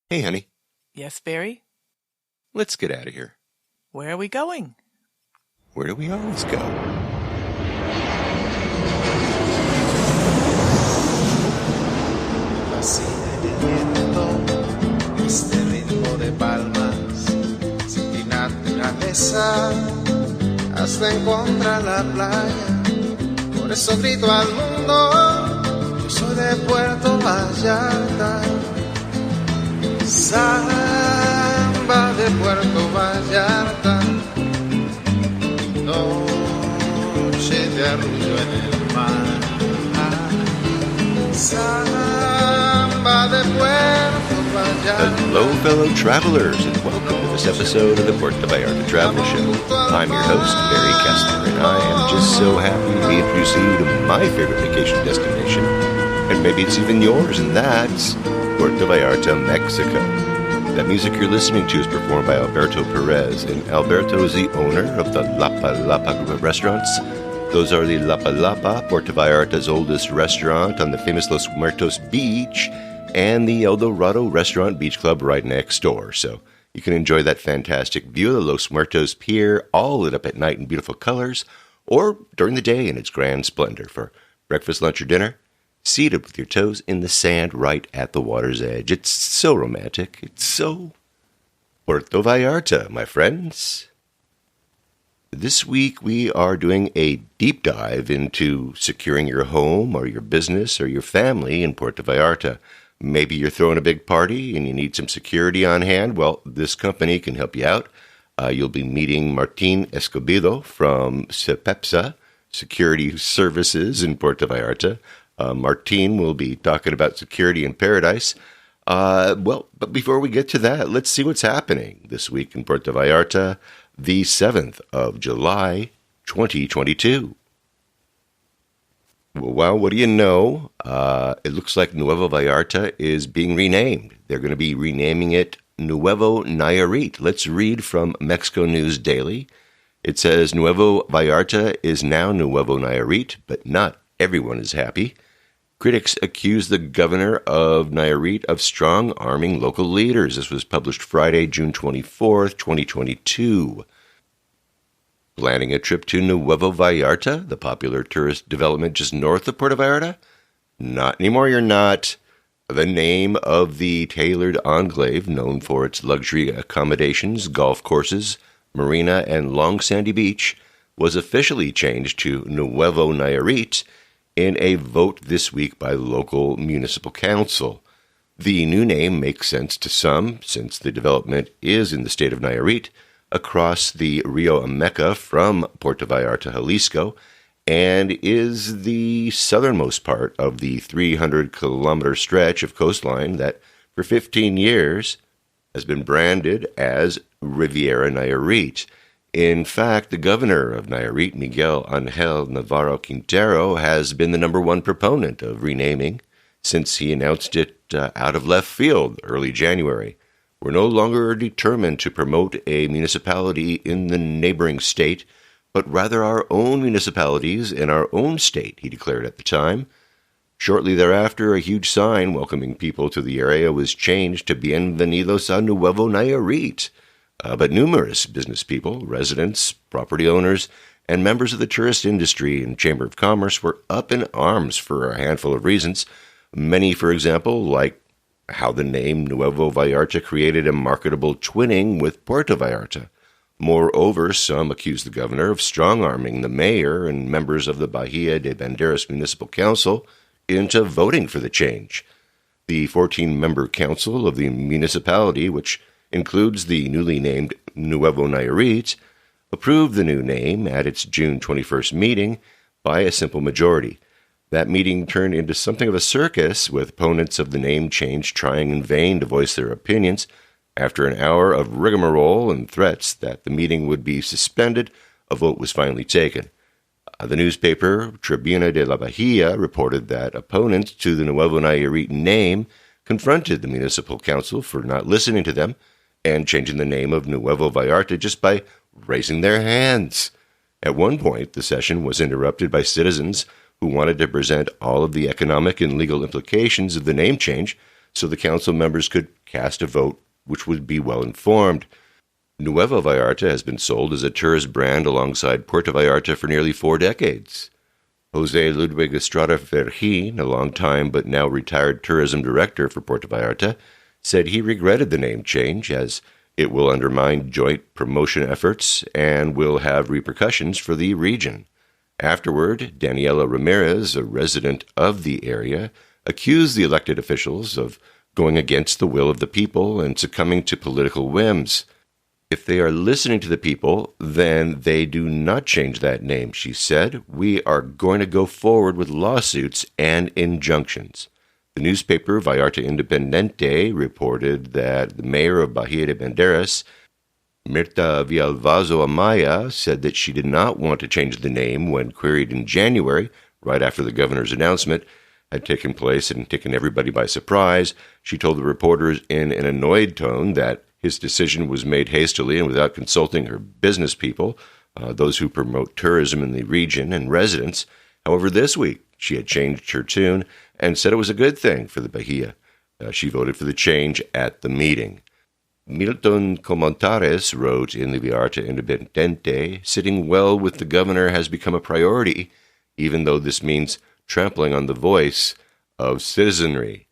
Hey, honey. Yes, Barry? Let's get out of here. Where are we going? Where do we always go? Fascina el viento, este ritmo de palmas, sin mi naturaleza, hasta encontrar la playa. Por eso grito al mundo, yo soy de Puerto Vallarta. Samba de Puerto Vallarta, noche de arrullo en el mar. Samba de Puerto Vallarta. Hello, fellow travelers, and welcome to this episode of the Puerto Vallarta Travel Show. I'm your host, Barry Kessler, and I am just so happy to be introducing you to my favorite vacation destination, and maybe it's even yours, and that's Puerto Vallarta, Mexico. That music you're listening to is performed by Alberto Perez, and Alberto is the owner of the Lapa Lapa group of restaurants. Those are the Lapa Lapa, Puerto Vallarta's oldest restaurant on the famous Los Muertos Beach, and the El Dorado Restaurant Beach Club right next door. So you can enjoy that fantastic view of the Los Muertos Pier, all lit up at night in beautiful colors, or during the day in its grand splendor for breakfast, lunch, or dinner. Seated with your toes in the sand right at the water's edge. It's so romantic. It's so Puerto Vallarta, my friends. This week we are doing a deep dive into securing your home or your business or your family in Puerto Vallarta. Maybe you're throwing a big party and you need some security on hand. Well, this company can help you out. You'll be meeting Martin Escobedo from SEPEPSA, Security Services in Puerto Vallarta. Martin will be talking about security in paradise. But before we get to that, let's see what's happening this week in Puerto Vallarta, the 7th of July, 2022. Well, what do you know? It looks like Nuevo Vallarta is being renamed. They're going to be renaming it Nuevo Nayarit. Let's read from Mexico News Daily. It says, Nuevo Vallarta is now Nuevo Nayarit, but not everyone is happy. Critics accuse the governor of Nayarit of strong-arming local leaders. This was published Friday, June 24th, 2022. Planning a trip to Nuevo Vallarta, the popular tourist development just north of Puerto Vallarta? Not anymore, you're not. The name of the tailored enclave, known for its luxury accommodations, golf courses, marina, and long sandy beach, was officially changed to Nuevo Nayarit in a vote this week by the local municipal council. The new name makes sense to some, since the development is in the state of Nayarit, across the Rio Ameca from Puerto Vallarta, Jalisco, and is the southernmost part of the 300-kilometer stretch of coastline that, for 15 years, has been branded as Riviera Nayarit. In fact, the governor of Nayarit, Miguel Ángel Navarro Quintero, has been the number one proponent of renaming since he announced it out of left field early January. We're no longer determined to promote a municipality in the neighboring state, but rather our own municipalities in our own state, he declared at the time. Shortly thereafter, a huge sign welcoming people to the area was changed to Bienvenidos a Nuevo Nayarit. But numerous business people, residents, property owners, and members of the tourist industry and Chamber of Commerce were up in arms for a handful of reasons. Many, for example, like how the name Nuevo Vallarta created a marketable twinning with Puerto Vallarta. Moreover, some accused the governor of strong-arming the mayor and members of the Bahia de Banderas Municipal Council into voting for the change. The 14-member council of the municipality, which includes the newly named Nuevo Nayarit, approved the new name at its June 21st meeting by a simple majority. That meeting turned into something of a circus, with opponents of the name change trying in vain to voice their opinions. After an hour of rigmarole and threats that the meeting would be suspended, a vote was finally taken. The newspaper Tribuna de la Bahia reported that opponents to the Nuevo Nayarit name confronted the municipal council for not listening to them and changing the name of Nuevo Vallarta just by raising their hands. At one point, the session was interrupted by citizens who wanted to present all of the economic and legal implications of the name change, so the council members could cast a vote which would be well informed. Nuevo Vallarta has been sold as a tourist brand alongside Puerto Vallarta for nearly 4 decades. Jose Ludwig Estrada Vergin, a long-time but now retired tourism director for Puerto Vallarta, said he regretted the name change as it will undermine joint promotion efforts and will have repercussions for the region. Afterward, Daniela Ramirez, a resident of the area, accused the elected officials of going against the will of the people and succumbing to political whims. If they are listening to the people, then they do not change that name, she said. We are going to go forward with lawsuits and injunctions. The newspaper Vallarta Independiente reported that the mayor of Bahia de Banderas, Mirta Villalbazo Amaya, said that she did not want to change the name when queried in January, right after the governor's announcement had taken place and taken everybody by surprise. She told the reporters in an annoyed tone that his decision was made hastily and without consulting her business people, those who promote tourism in the region and residents. However, this week she had changed her tune and said it was a good thing for the Bahia. She voted for the change at the meeting. Milton Comontares wrote in the Vallarta Independiente, sitting well with the governor has become a priority, even though this means trampling on the voice of citizenry.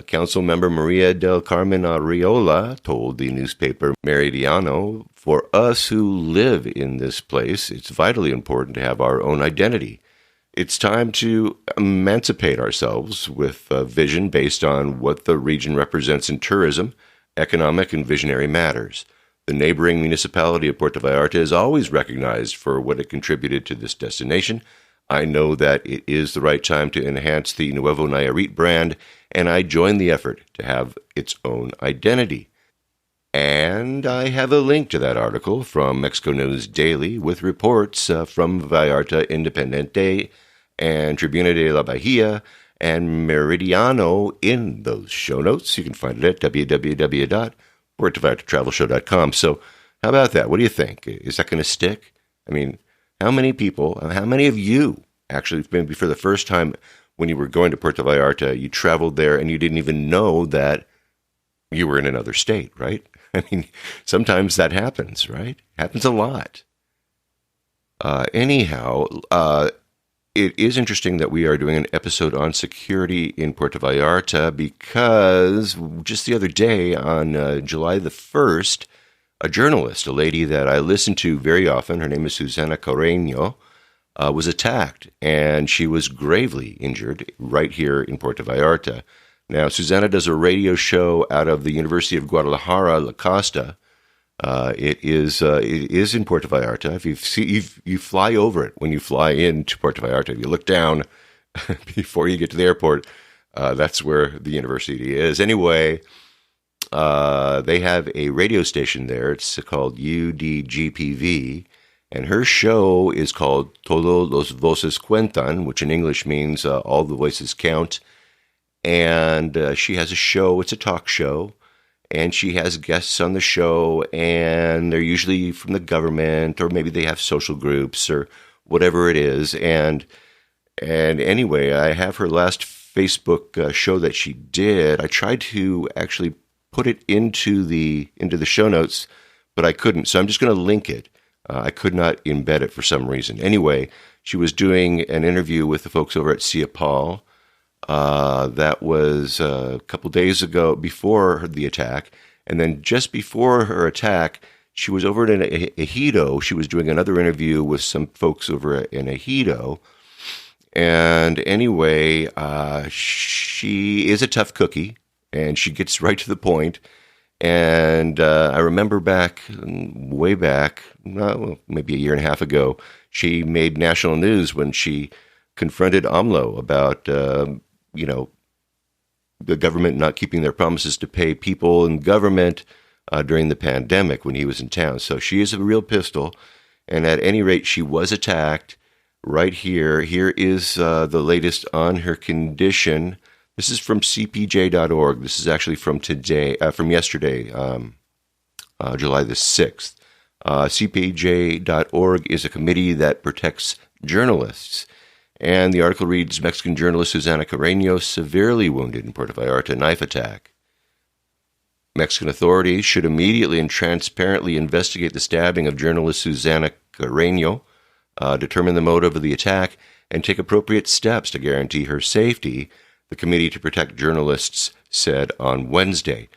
Council member Maria del Carmen Arriola told the newspaper Meridiano, for us who live in this place, it's vitally important to have our own identity. It's time to emancipate ourselves with a vision based on what the region represents in tourism, economic, and visionary matters. The neighboring municipality of Puerto Vallarta is always recognized for what it contributed to this destination. I know that it is the right time to enhance the Nuevo Nayarit brand, and I join the effort to have its own identity. And I have a link to that article from Mexico News Daily with reports from Vallarta Independiente and Tribuna de la Bahia and Meridiano in those show notes. You can find it at www.puertovallartatravelshow.com. So how about that? What do you think? Is that going to stick? I mean, how many of you actually, maybe for the first time when you were going to Puerto Vallarta, you traveled there and you didn't even know that you were in another state, right? I mean, sometimes that happens, right? Happens a lot. Anyhow, it is interesting that we are doing an episode on security in Puerto Vallarta because just the other day on July the 1st, a journalist, a lady that I listen to very often, her name is Susana Carreño, was attacked, and she was gravely injured right here in Puerto Vallarta. Now, Susana does a radio show out of the University of Guadalajara, La Costa. It is in Puerto Vallarta. If you fly over it when you fly into Puerto Vallarta, if you look down before you get to the airport, that's where the university is. Anyway, they have a radio station there. It's called UDGPV, and her show is called Todos los voces cuentan, which in English means all the voices count. And she has a show. It's a talk show. And she has guests on the show, and they're usually from the government, or maybe they have social groups or whatever it is. And anyway, I have her last Facebook show that she did. I tried to actually put it into the show notes, but I couldn't. So I'm just going to link it. I could not embed it for some reason. Anyway, she was doing an interview with the folks over at CIAPAL. That was a couple days ago before the attack. And then just before her attack, she was over in Ejido. She was doing another interview with some folks over in Ejido. And anyway, she is a tough cookie, and she gets right to the point. And I remember way back, maybe a year and a half ago, she made national news when she confronted AMLO about the government not keeping their promises to pay people in government during the pandemic when he was in town. So she is a real pistol. And at any rate, she was attacked right here. Here is the latest on her condition. This is from cpj.org. This is actually from yesterday, July the 6th. CPJ.org is a committee that protects journalists. And the article reads, Mexican journalist Susana Carreño severely wounded in Puerto Vallarta knife attack. Mexican authorities should immediately and transparently investigate the stabbing of journalist Susana Carreño, determine the motive of the attack, and take appropriate steps to guarantee her safety, the Committee to Protect Journalists said on Wednesday.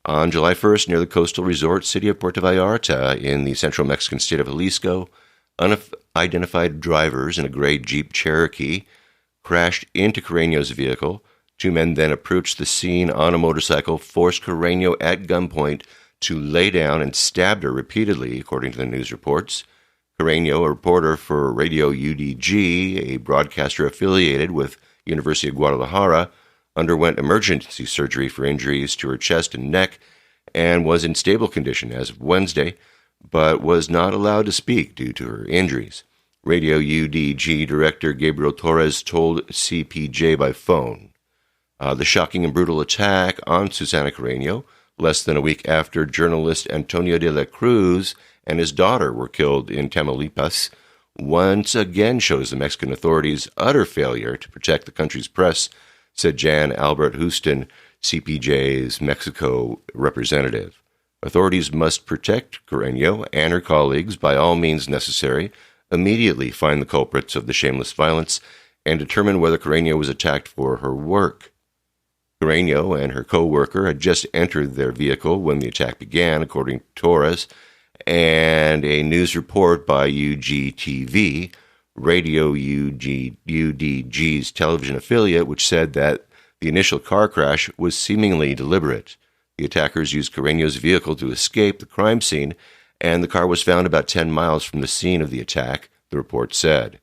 On July 1st, near the coastal resort city of Puerto Vallarta in the central Mexican state of Jalisco, unidentified drivers in a gray Jeep Cherokee crashed into Carreño's vehicle. Two men then approached the scene on a motorcycle, forced Carreño at gunpoint to lay down and stabbed her repeatedly, according to the news reports. Carreño, a reporter for Radio UDG, a broadcaster affiliated with University of Guadalajara, underwent emergency surgery for injuries to her chest and neck and was in stable condition as of Wednesday, but was not allowed to speak due to her injuries. Radio UDG director Gabriel Torres told CPJ by phone. The shocking and brutal attack on Susana Carreño, less than a week after journalist Antonio de la Cruz and his daughter were killed in Tamaulipas, once again shows the Mexican authorities' utter failure to protect the country's press, said Jan Albert Houston, CPJ's Mexico representative. Authorities must protect Carreño and her colleagues by all means necessary, immediately find the culprits of the shameless violence, and determine whether Carreño was attacked for her work. Carreño and her co-worker had just entered their vehicle when the attack began, according to Torres, and a news report by UGTV, Radio UDG's television affiliate, which said that the initial car crash was seemingly deliberate. The attackers used Carreño's vehicle to escape the crime scene, and the car was found about 10 miles from the scene of the attack, the report said.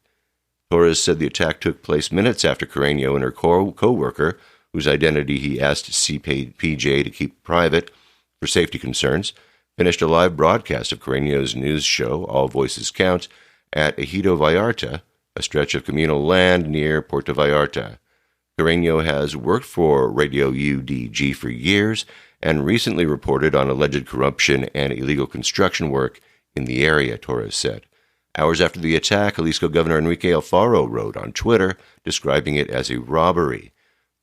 Torres said the attack took place minutes after Carreño and her co-worker, whose identity he asked CPJ to keep private for safety concerns, finished a live broadcast of Carreño's news show, All Voices Count, at Ejido Vallarta, a stretch of communal land near Puerto Vallarta. Carreño has worked for Radio UDG for years and recently reported on alleged corruption and illegal construction work in the area, Torres said. Hours after the attack, Jalisco Governor Enrique Alfaro wrote on Twitter, describing it as a robbery.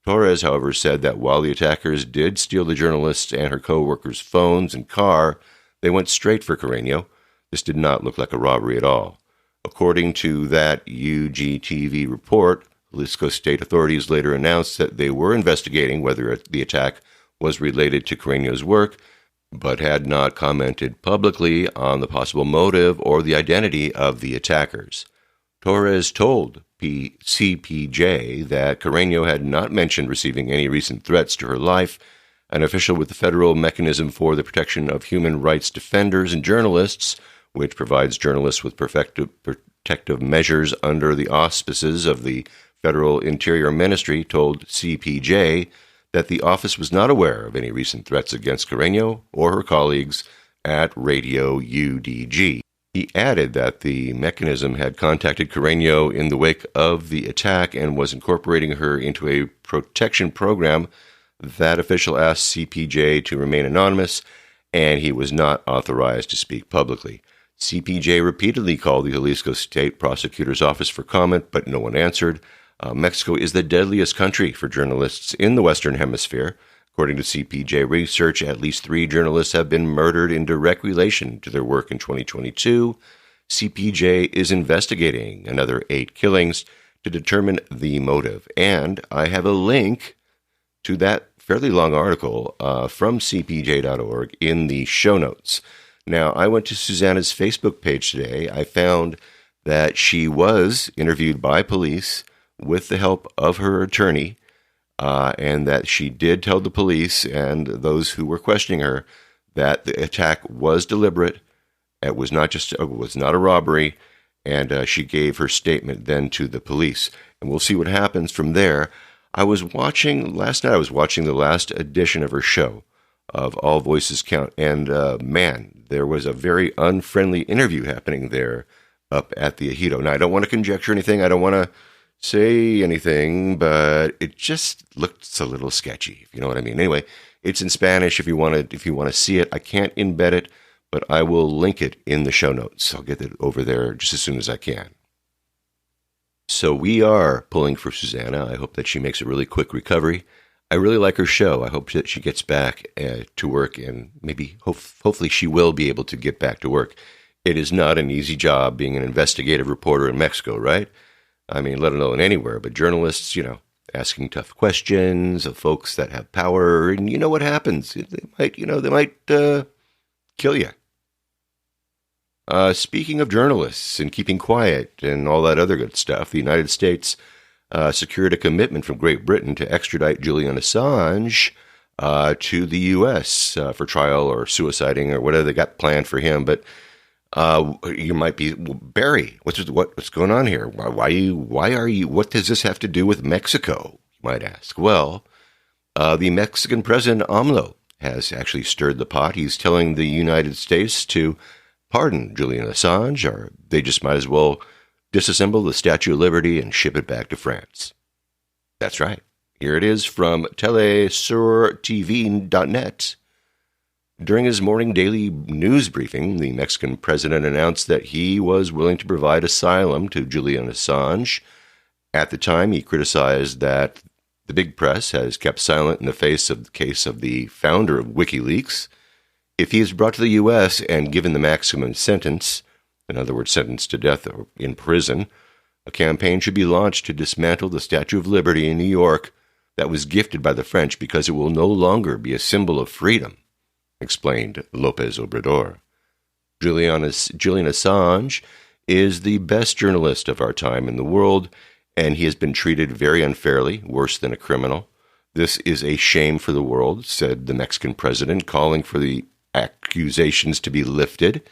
Torres, however, said that while the attackers did steal the journalist and her co-workers' phones and car, they went straight for Carreño. This did not look like a robbery at all. According to that UGTV report, Jalisco state authorities later announced that they were investigating whether the attack was related to Carreño's work, but had not commented publicly on the possible motive or the identity of the attackers. Torres told CPJ that Carreño had not mentioned receiving any recent threats to her life. An official with the Federal Mechanism for the Protection of Human Rights Defenders and Journalists, which provides journalists with protective measures under the auspices of the Federal Interior Ministry, told CPJ that the office was not aware of any recent threats against Carreño or her colleagues at Radio UDG. He added that the mechanism had contacted Carreño in the wake of the attack and was incorporating her into a protection program. That official asked CPJ to remain anonymous, and he was not authorized to speak publicly. CPJ repeatedly called the Jalisco State Prosecutor's Office for comment, but no one answered. Mexico is the deadliest country for journalists in the Western Hemisphere. According to CPJ research, at least 3 journalists have been murdered in direct relation to their work in 2022. CPJ is investigating another 8 killings to determine the motive. And I have a link to that fairly long article from cpj.org in the show notes. Now, I went to Susana's Facebook page today. I found that she was interviewed by police with the help of her attorney, and that she did tell the police and those who were questioning her that the attack was deliberate. It was not a robbery, and she gave her statement then to the police. And we'll see what happens from there. Last night I was watching the last edition of her show of All Voices Count, and man, there was a very unfriendly interview happening there up at the Ejido. Now, I don't want to conjecture anything. I don't want to say anything, but it just looks a little sketchy, if you know what I mean. Anyway, it's in Spanish if you want to see it. I can't embed it, but I will link it in the show notes. I'll get it over there just as soon as I can. So we are pulling for Susanna. I hope that she makes a really quick recovery. I really like her show. I hope that she gets back to work, and maybe hopefully she will be able to get back to work. It is not an easy job being an investigative reporter in Mexico, right? I mean, let alone anywhere, but journalists, asking tough questions of folks that have power, and you know what happens? They might kill you. Speaking of journalists and keeping quiet and all that other good stuff, the United States secured a commitment from Great Britain to extradite Julian Assange to the U.S. For trial or suiciding or whatever they got planned for him. But you might be, Barry, what's going on here? Why are you? What does this have to do with Mexico? You might ask. Well, the Mexican president AMLO has actually stirred the pot. He's telling the United States to pardon Julian Assange, or they just might as well disassemble the Statue of Liberty and ship it back to France. That's right. Here it is from telesurtv.net. During his morning daily news briefing, the Mexican president announced that he was willing to provide asylum to Julian Assange. At the time, he criticized that the big press has kept silent in the face of the case of the founder of WikiLeaks. If he is brought to the U.S. and given the maximum sentence, in other words, sentenced to death or in prison, a campaign should be launched to dismantle the Statue of Liberty in New York that was gifted by the French because it will no longer be a symbol of freedom, explained López Obrador. Julian Assange is the best journalist of our time in the world, and he has been treated very unfairly, worse than a criminal. This is a shame for the world, said the Mexican president, calling for the accusations to be lifted.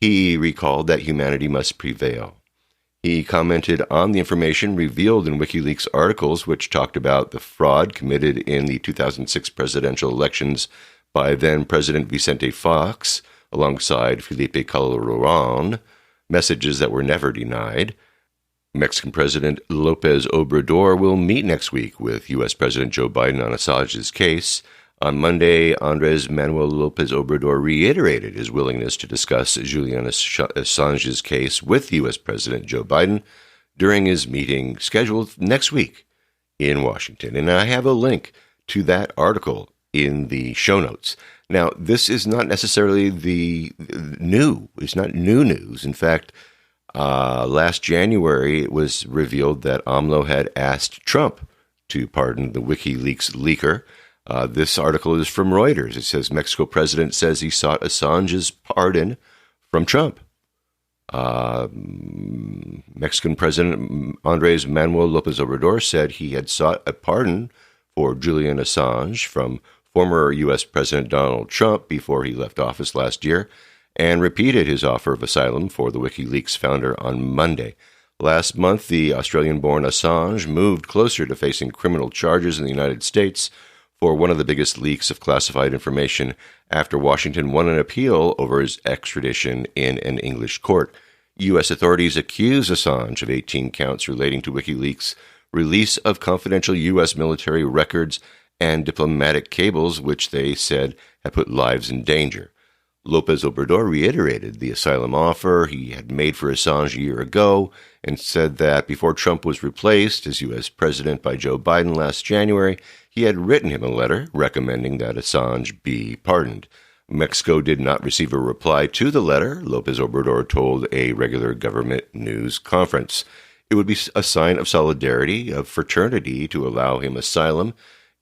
He recalled that humanity must prevail. He commented on the information revealed in WikiLeaks articles, which talked about the fraud committed in the 2006 presidential elections by then-President Vicente Fox, alongside Felipe Calderón, messages that were never denied. Mexican President López Obrador will meet next week with U.S. President Joe Biden on Assange's case. On Monday, Andrés Manuel López Obrador reiterated his willingness to discuss Julian Assange's case with U.S. President Joe Biden during his meeting scheduled next week in Washington. And I have a link to that article in the show notes. Now, this is not necessarily it's not new news. In fact, last January, it was revealed that AMLO had asked Trump to pardon the WikiLeaks leaker. This article is from Reuters. It says Mexico president says he sought Assange's pardon from Trump. Mexican President Andrés Manuel López Obrador said he had sought a pardon for Julian Assange from former U.S. President Donald Trump before he left office last year, and repeated his offer of asylum for the WikiLeaks founder on Monday. Last month, the Australian-born Assange moved closer to facing criminal charges in the United States for one of the biggest leaks of classified information after Washington won an appeal over his extradition in an English court. U.S. authorities accuse Assange of 18 counts relating to WikiLeaks' release of confidential U.S. military records and diplomatic cables, which they said had put lives in danger. López Obrador reiterated the asylum offer he had made for Assange a year ago and said that before Trump was replaced as U.S. president by Joe Biden last January, he had written him a letter recommending that Assange be pardoned. Mexico did not receive a reply to the letter, López Obrador told a regular government news conference. It would be a sign of solidarity, of fraternity, to allow him asylum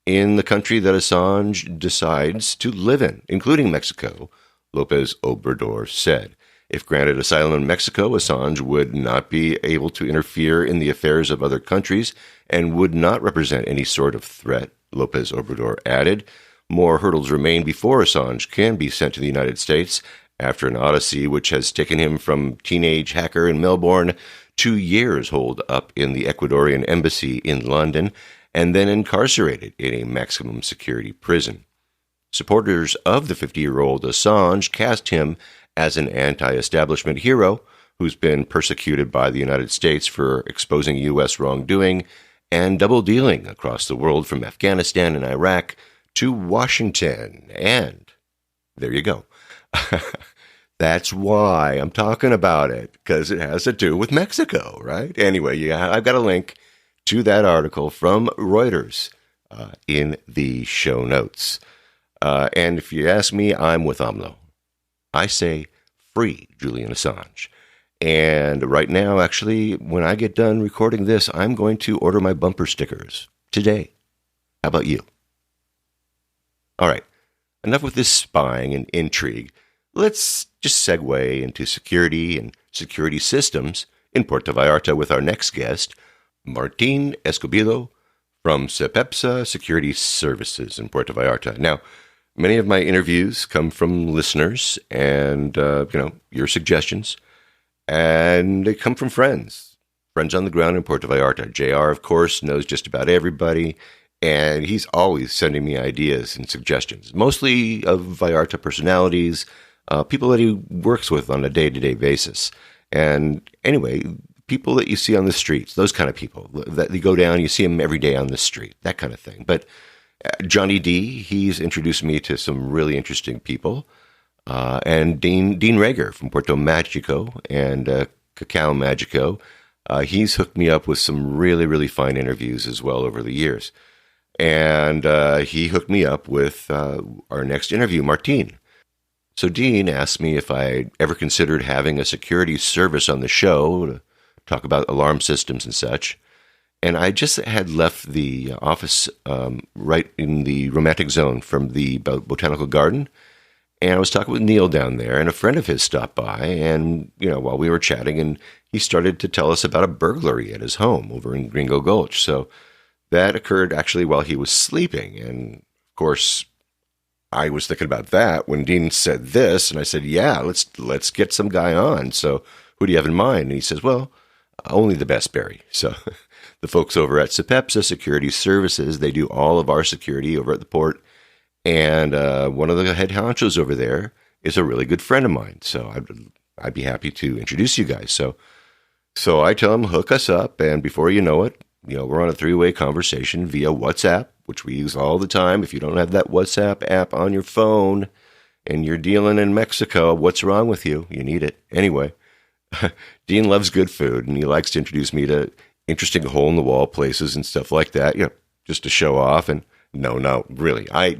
in the country that Assange decides to live in, including Mexico, López Obrador said. If granted asylum in Mexico, Assange would not be able to interfere in the affairs of other countries and would not represent any sort of threat, López Obrador added. More hurdles remain before Assange can be sent to the United States after an odyssey which has taken him from teenage hacker in Melbourne 2 years holed up in the Ecuadorian embassy in London and then incarcerated in a maximum security prison. Supporters of the 50-year-old Assange cast him as an anti-establishment hero who's been persecuted by the United States for exposing U.S. wrongdoing and double-dealing across the world from Afghanistan and Iraq to Washington. And there you go. That's why I'm talking about it, because it has to do with Mexico, right? Anyway, yeah, I've got a link to that article from Reuters in the show notes. And if you ask me, I'm with AMLO. I say free Julian Assange. And right now, actually, when I get done recording this, I'm going to order my bumper stickers today. How about you? All right, enough with this spying and intrigue. Let's just segue into security and security systems in Puerto Vallarta with our next guest, Martin Escobedo from SEPEPSA Security Services in Puerto Vallarta. Now, many of my interviews come from listeners and, your suggestions, and they come from friends on the ground in Puerto Vallarta. JR, of course, knows just about everybody, and he's always sending me ideas and suggestions, mostly of Vallarta personalities, people that he works with on a day-to-day basis. And anyway, people that you see on the streets, those kind of people that you go down, you see them every day on the street, that kind of thing. But Johnny D, he's introduced me to some really interesting people. And Dean Rager from Puerto Magico and Cacao Magico, he's hooked me up with some really, really fine interviews as well over the years. And he hooked me up with our next interview, Martin. So Dean asked me if I ever considered having a security service on the show to talk about alarm systems and such. And I just had left the office right in the romantic zone from the botanical garden. And I was talking with Neil down there, and a friend of his stopped by. And, while we were chatting, and he started to tell us about a burglary at his home over in Gringo Gulch. So that occurred actually while he was sleeping. And, of course, I was thinking about that when Dean said this, and I said, yeah, let's get some guy on. So who do you have in mind? And he says, well, only the best, Barry. So the folks over at SEPEPSA Security Services, they do all of our security over at the port. And one of the head honchos over there is a really good friend of mine. So I'd be happy to introduce you guys. So I tell him, hook us up. And before you know it, we're on a three-way conversation via WhatsApp, which we use all the time. If you don't have that WhatsApp app on your phone and you're dealing in Mexico, what's wrong with you? You need it. Anyway, Dean loves good food, and he likes to introduce me to interesting hole-in-the-wall places and stuff like that, just to show off. And no, really. I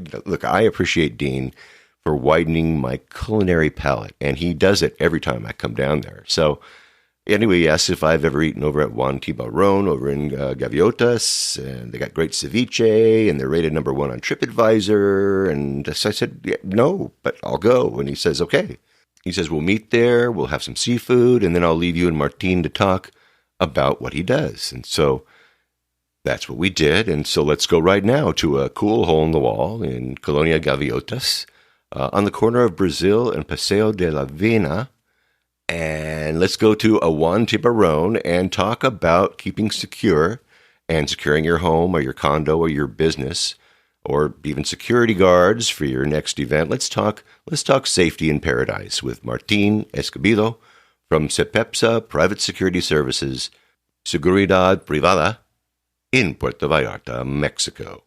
appreciate Dean for widening my culinary palate, and he does it every time I come down there. So anyway, he asked if I've ever eaten over at Juan Tiburon over in Gaviotas, and they got great ceviche, and they're rated number 1 on TripAdvisor. And so I said, yeah, no, but I'll go. And he says, okay. He says, we'll meet there, we'll have some seafood, and then I'll leave you and Martin to talk about what he does. And so that's what we did. And so let's go right now to a cool hole in the wall in Colonia Gaviotas, on the corner of Brazil and Paseo de la Vina. And let's go to a Juan Tiburon and talk about keeping secure and securing your home or your condo or your business, or even security guards for your next event. Let's talk safety in paradise with Martin Escobedo from SEPEPSA Private Security Services, Seguridad Privada, in Puerto Vallarta, Mexico.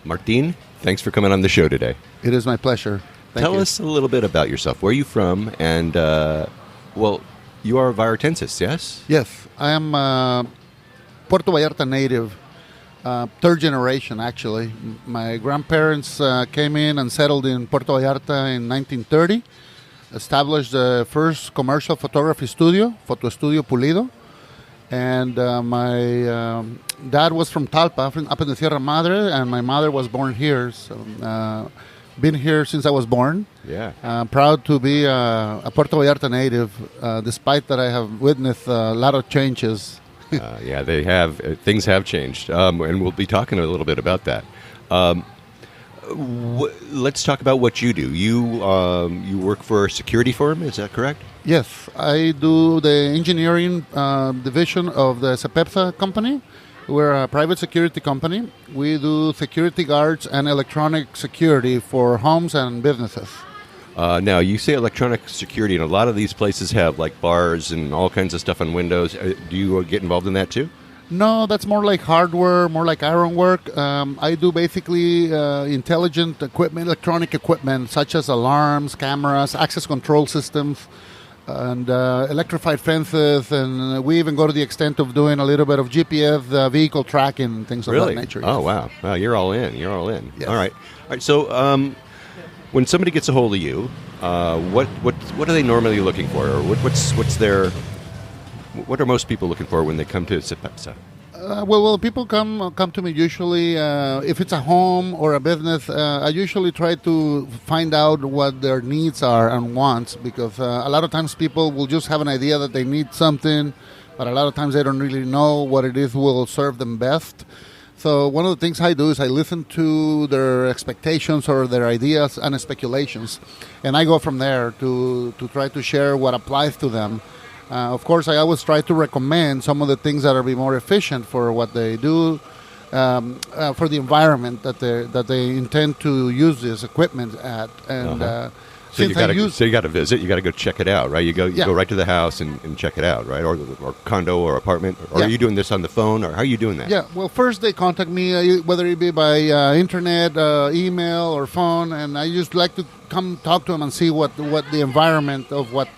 Martin, thanks for coming on the show today. It is my pleasure. Tell us a little bit about yourself. Where are you from? And, you are Vallartensis, yes? Yes, I am Puerto Vallarta native, third generation, actually. My grandparents came in and settled in Puerto Vallarta in 1930, established the first commercial photography studio, Photo Estudio Pulido. And my dad was from Talpa, up in the Sierra Madre, and my mother was born here. So, been here since I was born. Yeah. Proud to be a Puerto Vallarta native, despite that I have witnessed a lot of changes. Yeah, they have. Things have changed, and we'll be talking a little bit about that. Let's talk about what you do. You work for a security firm, is that correct? Yes, I do the engineering division of the SEPEPSA company. We're a private security company. We do security guards and electronic security for homes and businesses. Now, you say electronic security, and a lot of these places have like bars and all kinds of stuff on windows. Do you get involved in that too? No, that's more like hardware, more like ironwork. I do basically intelligent equipment, electronic equipment, such as alarms, cameras, access control systems, and electrified fences. And we even go to the extent of doing a little bit of GPS vehicle tracking and things of Really? that nature. Oh, yes. wow. Wow, you're all in. You're all in. Yes. All right. All right. So when somebody gets a hold of you, what are they normally looking for? Or what's their... What are most people looking for when they come to SEPEPSA? Well, people come to me usually if it's a home or a business. I usually try to find out what their needs are and wants, because a lot of times people will just have an idea that they need something, but a lot of times they don't really know what it is will serve them best. So one of the things I do is I listen to their expectations or their ideas and speculations, and I go from there to try to share what applies to them. Of course, I always try to recommend some of the things that are be more efficient for what they do, for the environment that they intend to use this equipment at. And So you got to visit. You got to go check it out, right? You go right to the house and check it out, right? Or condo or apartment. Or are you doing this on the phone, or how are you doing that? Yeah. Well, first they contact me, whether it be by internet, email, or phone, and I just like to come talk to them and see what the environment of what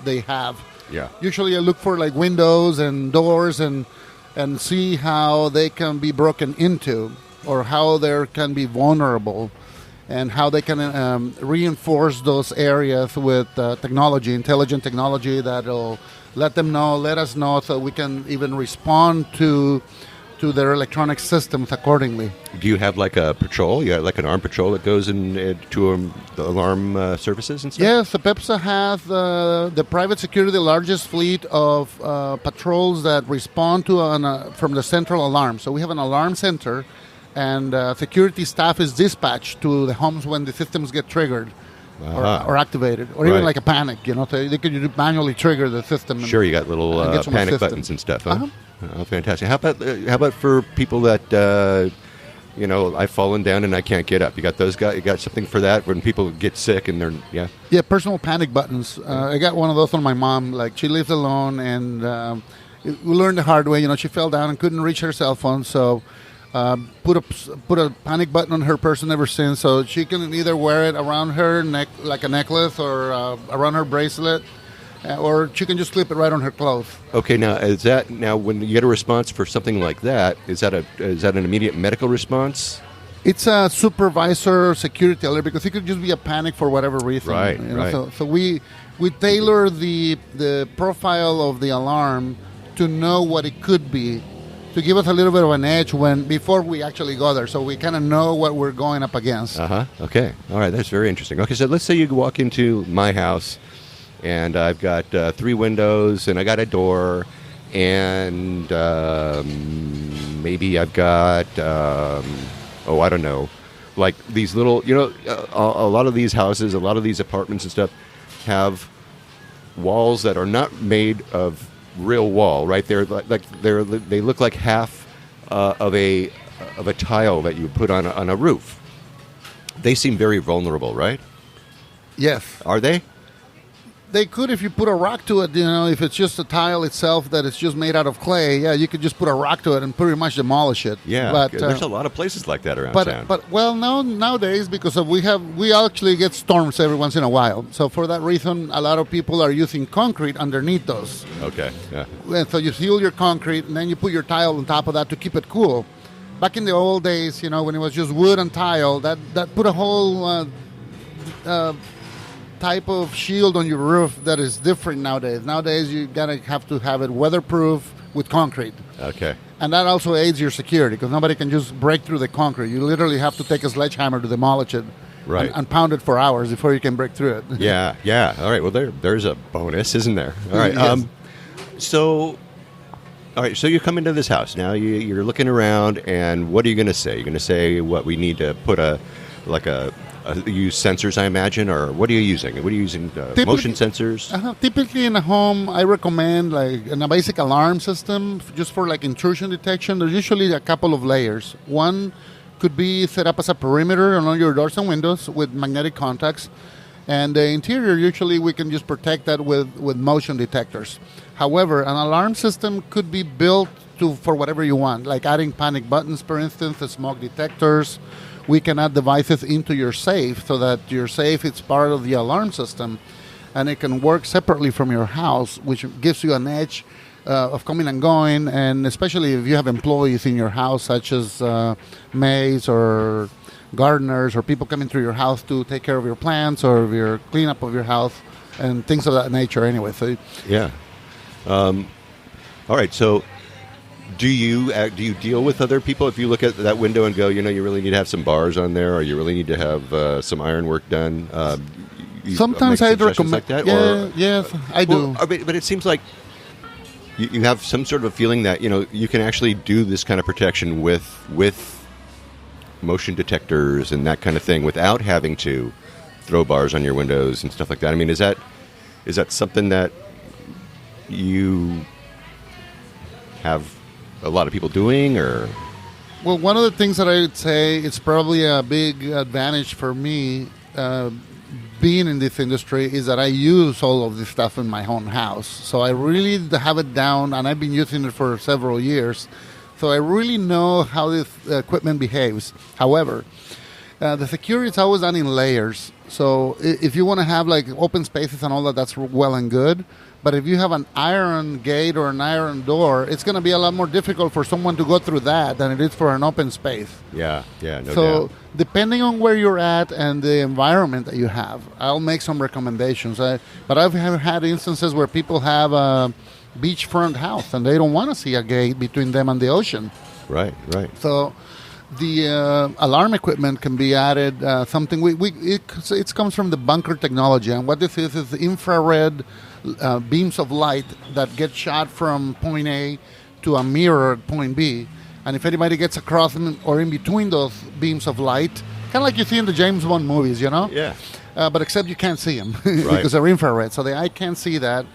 they have. Yeah. Usually I look for like windows and doors and see how they can be broken into, or how they can be vulnerable, and how they can reinforce those areas with technology, intelligent technology that'll let us know so we can even respond to their electronic systems accordingly. Do you have like a patrol? You have like an armed patrol that goes in to the alarm services and stuff? Yes, the SEPEPSA has the private security, the largest fleet of patrols that respond to from the central alarm. So we have an alarm center, and security staff is dispatched to the homes when the systems get triggered. Or activated, or even like a panic, so they could manually trigger the system. Sure, you got little panic buttons and stuff, huh? Uh-huh. Oh, fantastic. How about for people that I've fallen down and I can't get up? You got those guys? You got something for that when people get sick and they're personal panic buttons. I got one of those on my mom. Like, she lives alone, and we learned the hard way. She fell down and couldn't reach her cell phone, so. Put a panic button on her person ever since, so she can either wear it around her neck like a necklace, or around her bracelet, or she can just slip it right on her clothes. Okay, now when you get a response for something like that, is that an immediate medical response? It's a supervisor security alert, because it could just be a panic for whatever reason. Right. So we tailor the profile of the alarm to know what it could be, to give us a little bit of an edge before we actually go there, so we kind of know what we're going up against. Okay. All right. That's very interesting. Okay, so let's say you walk into my house, and I've got 3 windows, and I got a door, and maybe I've got I don't know, like these little, a lot of these houses, a lot of these apartments and stuff have walls that are not made of real wall, right? They look like half of a tile that you put on a roof. They seem very vulnerable, right? Yes. Are they? They could, if you put a rock to it. If it's just a tile itself that it's just made out of clay, you could just put a rock to it and pretty much demolish it. Yeah, but there's a lot of places like that around town. But nowadays, because we actually get storms every once in a while. So for that reason, a lot of people are using concrete underneath those. Okay. Yeah. And so you seal your concrete, and then you put your tile on top of that to keep it cool. Back in the old days, when it was just wood and tile, that put a whole type of shield on your roof that is different nowadays. Nowadays, you have to have it weatherproof with concrete. Okay. And that also aids your security, because nobody can just break through the concrete. You literally have to take a sledgehammer to demolish it, right, and pound it for hours before you can break through it. Yeah. All right. Well, there's a bonus, isn't there? All right. Yes. So you come into this house now. You're looking around, and what are you going to say? You're going to say what we need to put use sensors, I imagine, or what are you using? What are you using? Motion sensors? Typically in a home, I recommend a basic alarm system just for intrusion detection. There's usually a couple of layers. One could be set up as a perimeter on all your doors and windows with magnetic contacts. And the interior, usually we can just protect that with motion detectors. However, an alarm system could be built for whatever you want, like adding panic buttons, for instance, the smoke detectors. We can add devices into your safe so that your safe is part of the alarm system, and it can work separately from your house, which gives you an edge of coming and going, and especially if you have employees in your house, such as maids or gardeners or people coming through your house to take care of your plants or your cleanup of your house and things of that nature anyway. So Yeah. All right. So, do you deal with other people? If you look at that window and go, you really need to have some bars on there, or you really need to have some ironwork done. Sometimes I'd recommend like that. Yes, I do. Well, but it seems like you have some sort of a feeling that you can actually do this kind of protection with motion detectors and that kind of thing without having to throw bars on your windows and stuff like that. I mean, is that something that you have a lot of people doing, or? Well, one of the things that I would say it's probably a big advantage for me being in this industry is that I use all of this stuff in my own house. So I really have it down, and I've been using it for several years. So I really know how this equipment behaves. However, the security is always done in layers. So if you want to have like open spaces and all that, that's well and good. But if you have an iron gate or an iron door, it's going to be a lot more difficult for someone to go through that than it is for an open space. Yeah, no doubt. So depending on where you're at and the environment that you have, I'll make some recommendations. But I've had instances where people have a beachfront house and they don't want to see a gate between them and the ocean. Right. So the alarm equipment can be added. It comes from the bunker technology, and what this is infrared beams of light that get shot from point A to a mirror at point B. And if anybody gets across them or in between those beams of light, kind of like you see in the James Bond movies, Yeah. But except you can't see them because they're infrared, so the eye can't see that.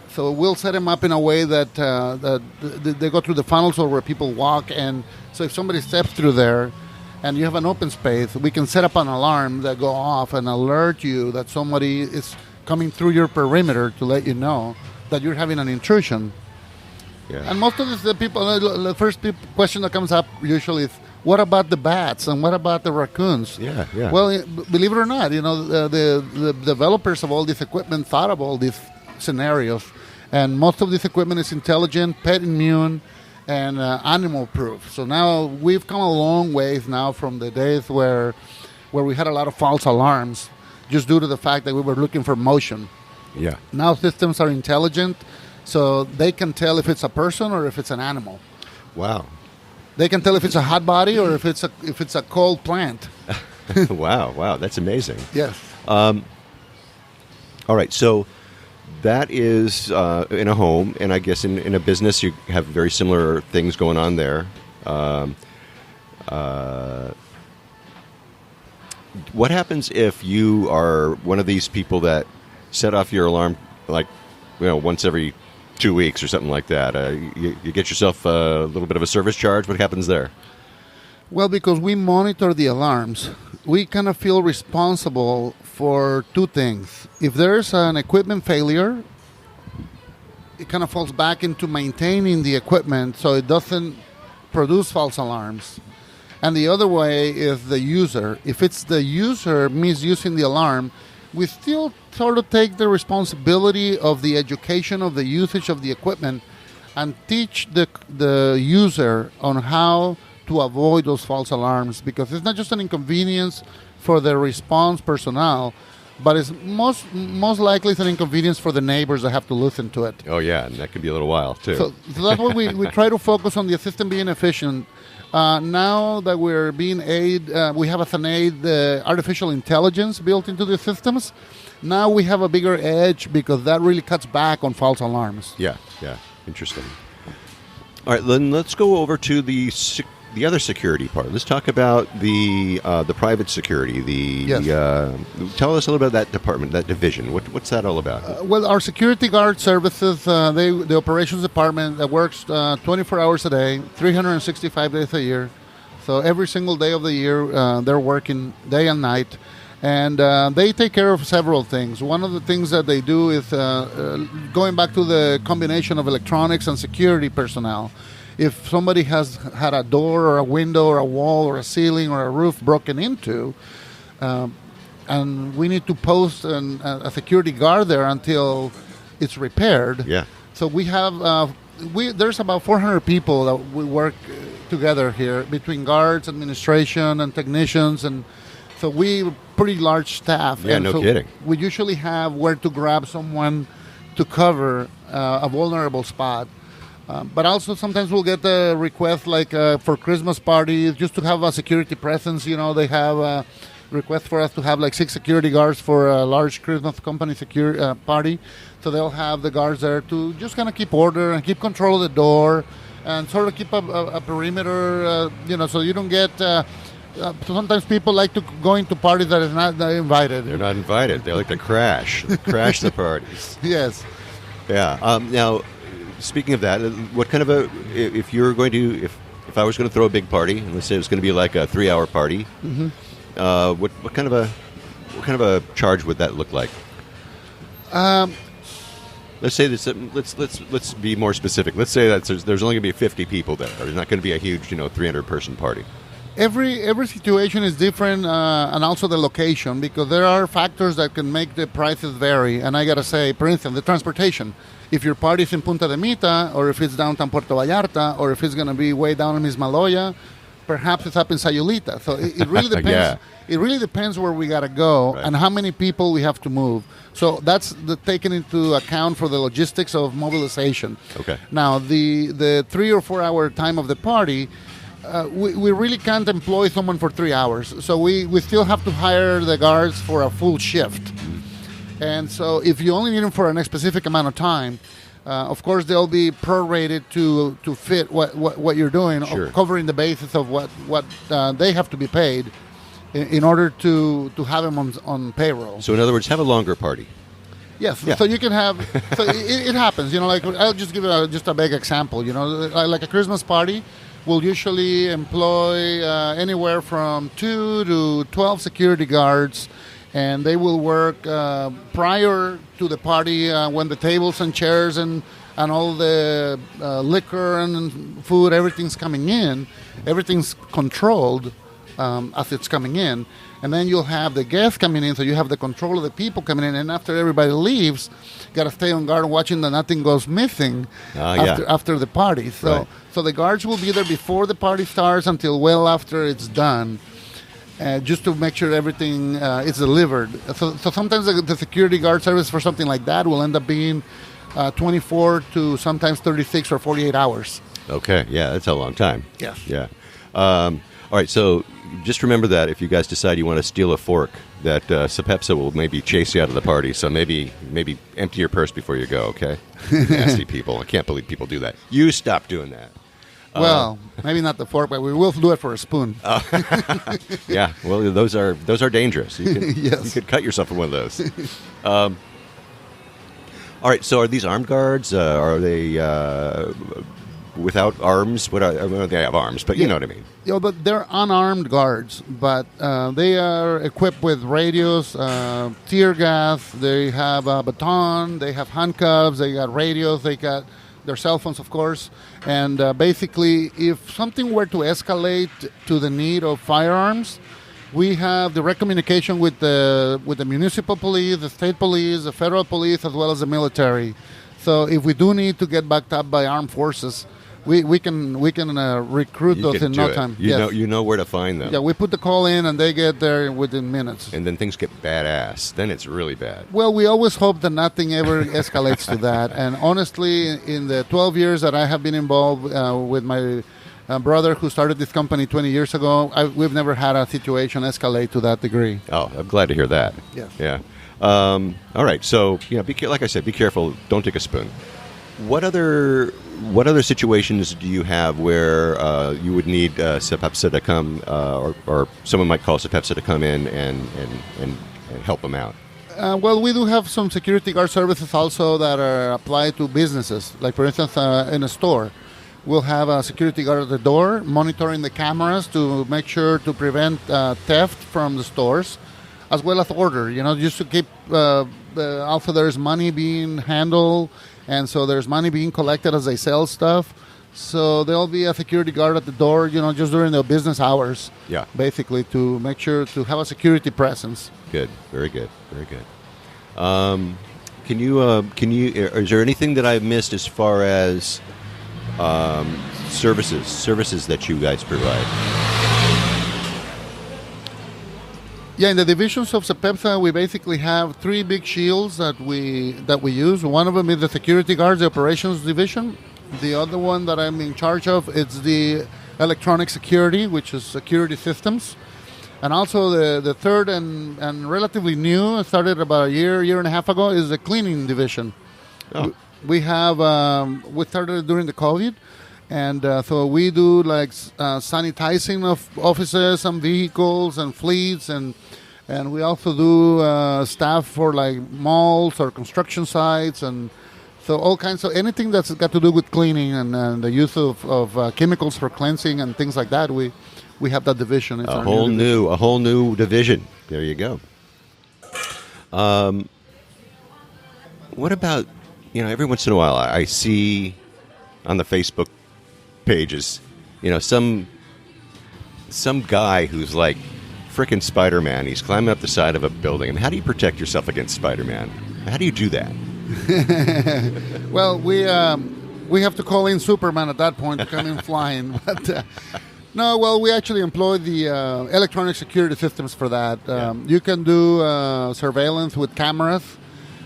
So we'll set them up in a way that they go through the funnels or where people walk, and so if somebody steps through there and you have an open space, we can set up an alarm that go off and alert you that somebody is coming through your perimeter to let you know that you're having an intrusion. Yeah. And most of the people, the first question that comes up usually is, what about the bats and what about the raccoons? Yeah. Well, believe it or not, the developers of all this equipment thought of all these scenarios, and most of this equipment is intelligent, pet immune, and animal proof. So now we've come a long ways now from the days where we had a lot of false alarms just due to the fact that we were looking for motion. Yeah. Now systems are intelligent, so they can tell if it's a person or if it's an animal. Wow. They can tell if it's a hot body or if it's a cold plant. Wow, that's amazing. Yes. All right, so that is in a home, and I guess in a business you have very similar things going on there. What happens if you are one of these people that set off your alarm once every 2 weeks or something like that? You get yourself a little bit of a service charge. What happens there? Well, because we monitor the alarms, we kind of feel responsible for two things. If there's an equipment failure, it kind of falls back into maintaining the equipment so it doesn't produce false alarms. And the other way is the user. If it's the user misusing the alarm, we still sort of take the responsibility of the education of the usage of the equipment and teach the user on how to avoid those false alarms, because it's not just an inconvenience for the response personnel, but it's most likely it's an inconvenience for the neighbors that have to listen to it. Oh, yeah, and that could be a little while, too. So that's why we try to focus on the system being efficient. Now that we're being we have as an aid the artificial intelligence built into the systems. Now we have a bigger edge because that really cuts back on false alarms. Yeah, interesting. All right, then let's go over to the other security part. Let's talk about the private security. Tell us a little bit about that department, that division. What's that all about? Well, our security guard services, the operations department that works 24 hours a day, 365 days a year. So every single day of the year, they're working day and night. And they take care of several things. One of the things that they do is going back to the combination of electronics and security personnel. if somebody has had a door or a window or a wall or a ceiling or a roof broken into, and we need to post a security guard there until it's repaired. Yeah. So we have there's about 400 people that we work together here between guards, administration, and technicians, and so we pretty large staff. Yeah, and no so kidding. We usually have where to grab someone to cover a vulnerable spot. But also sometimes we'll get the request like for Christmas parties just to have a security presence. They have a request for us to have like 6 security guards for a large Christmas company party. So they'll have the guards there to just kind of keep order and keep control of the door and sort of keep a perimeter, so you don't get... sometimes people like to go into parties that is not invited. They're not invited. They like to crash the parties. Yes. Yeah. Now, speaking of that, what kind of if you're going to, if I was going to throw a big party, and let's say it was going to be like a 3-hour party, what kind of a charge would that look like? Let's say this. Let's be more specific. Let's say that there's only going to be 50 people there. There's not going to be a huge, 300-person party. Every situation is different, and also the location, because there are factors that can make the prices vary. And I gotta say, for instance, the transportation. If your party is in Punta de Mita, or if it's downtown Puerto Vallarta, or if it's gonna be way down in Mismaloya, perhaps it's up in Sayulita. So it really depends. Yeah. It really depends where we gotta go and how many people we have to move. So that's taken into account for the logistics of mobilization. Okay. Now the 3 or 4 hour time of the party. We really can't employ someone for 3 hours. So we still have to hire the guards for a full shift. And so if you only need them for a specific amount of time, of course they'll be prorated to fit what you're doing, Sure. covering the basis of what they have to be paid in order to have them on payroll. So in other words, have a longer party. Yes, Yeah. so you can have. So it happens, like I'll just give just a big example. Like a Christmas party. We'll usually employ anywhere from 2 to 12 security guards, and they will work prior to the party when the tables and chairs and all the liquor and food, everything's coming in. Everything's controlled as it's coming in. And then you'll have the guests coming in, so you have the control of the people coming in. And after everybody leaves, you got to stay on guard watching that nothing goes missing after the party. So, Right. So the guards will be there before the party starts until well after it's done, just to make sure everything is delivered. So sometimes the security guard service for something like that will end up being 24 to sometimes 36 or 48 hours. Okay. Yeah, that's a long time. Yes. Yeah. All right, so just remember that if you guys decide you want to steal a fork, that SEPEPSA will maybe chase you out of the party. So maybe empty your purse before you go, okay? Nasty people. I can't believe people do that. You stop doing that. Well, maybe not the fork, but we will do it for a spoon. Yeah, well, those are dangerous. You could, Yes. you could cut yourself with one of those. All right, so are these armed guards? Are they without arms? They have arms, but you know what I mean. But they're unarmed guards, but they are equipped with radios, tear gas. They have a baton. They have handcuffs. They got radios. They got their cell phones, of course. And basically, if something were to escalate to the need of firearms, we have direct communication with the municipal police, the state police, the federal police, as well as the military. So if we do need to get backed up by armed forces, we can recruit those in no time. You know where to find them. Yeah, we put the call in and they get there within minutes. And then things get badass. Then it's really bad. Well, we always hope that nothing ever escalates to that. And honestly, in the 12 years that I have been involved with my brother who started this company 20 years ago, we've never had a situation escalate to that degree. Oh, I'm glad to hear that. Yes. Yeah. All right. So, like I said, be careful. Don't take a spoon. What other situations do you have where you would need SEPEPSA to come, or someone might call SEPEPSA to come in and help them out? Well, we do have some security guard services also that are applied to businesses. Like, for instance, in a store, we'll have a security guard at the door monitoring the cameras to make sure to prevent theft from the stores, as well as order, just to keep also there's money being handled, and so there's money being collected as they sell stuff. So there'll be a security guard at the door, just during the business hours. Yeah. Basically, to make sure to have a security presence. Good. Very good. Very good. Is there anything that I've missed as far as services that you guys provide? Yeah, in the divisions of SEPEPSA, we basically have three big shields that we use. One of them is the security guards, the operations division. The other one that I'm in charge of is the electronic security, which is security systems. And also the third and relatively new, started about a year and a half ago, is the cleaning division. Oh. We started during the COVID. And so we do like sanitizing of offices and vehicles and fleets, and we also do staff for like malls or construction sites, and so all kinds of anything that's got to do with cleaning and the use of chemicals for cleansing and things like that. We have that division. It's a whole new division. There you go. What about every once in a while I see on the Facebook pages, some guy who's like frickin' Spider-Man. He's climbing up the side of a building. I mean, how do you protect yourself against Spider-Man? How do you do that? Well, we have to call in Superman at that point to come in flying. But no, well, we actually employ the electronic security systems for that. You can do surveillance with cameras.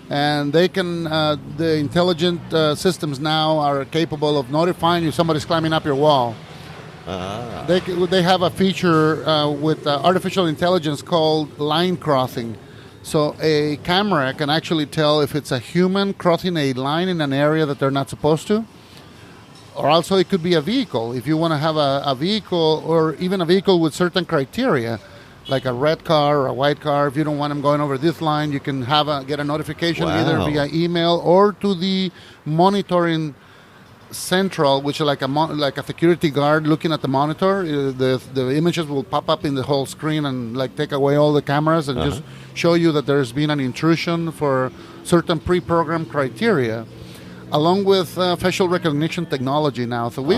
And they can, the intelligent systems now are capable of notifying you somebody's climbing up your wall. They have a feature with artificial intelligence called line crossing. So a camera can actually tell if it's a human crossing a line in an area that they're not supposed to. Or also it could be a vehicle. If you want to have a vehicle or even a vehicle with certain criteria, like a red car or a white car. If you don't want them going over this line, you can get a notification either via email or to the monitoring central, which is like a security guard looking at the monitor. The images will pop up in the whole screen and like take away all the cameras and just show you that there's been an intrusion for certain pre-programmed criteria, along with facial recognition technology now. So we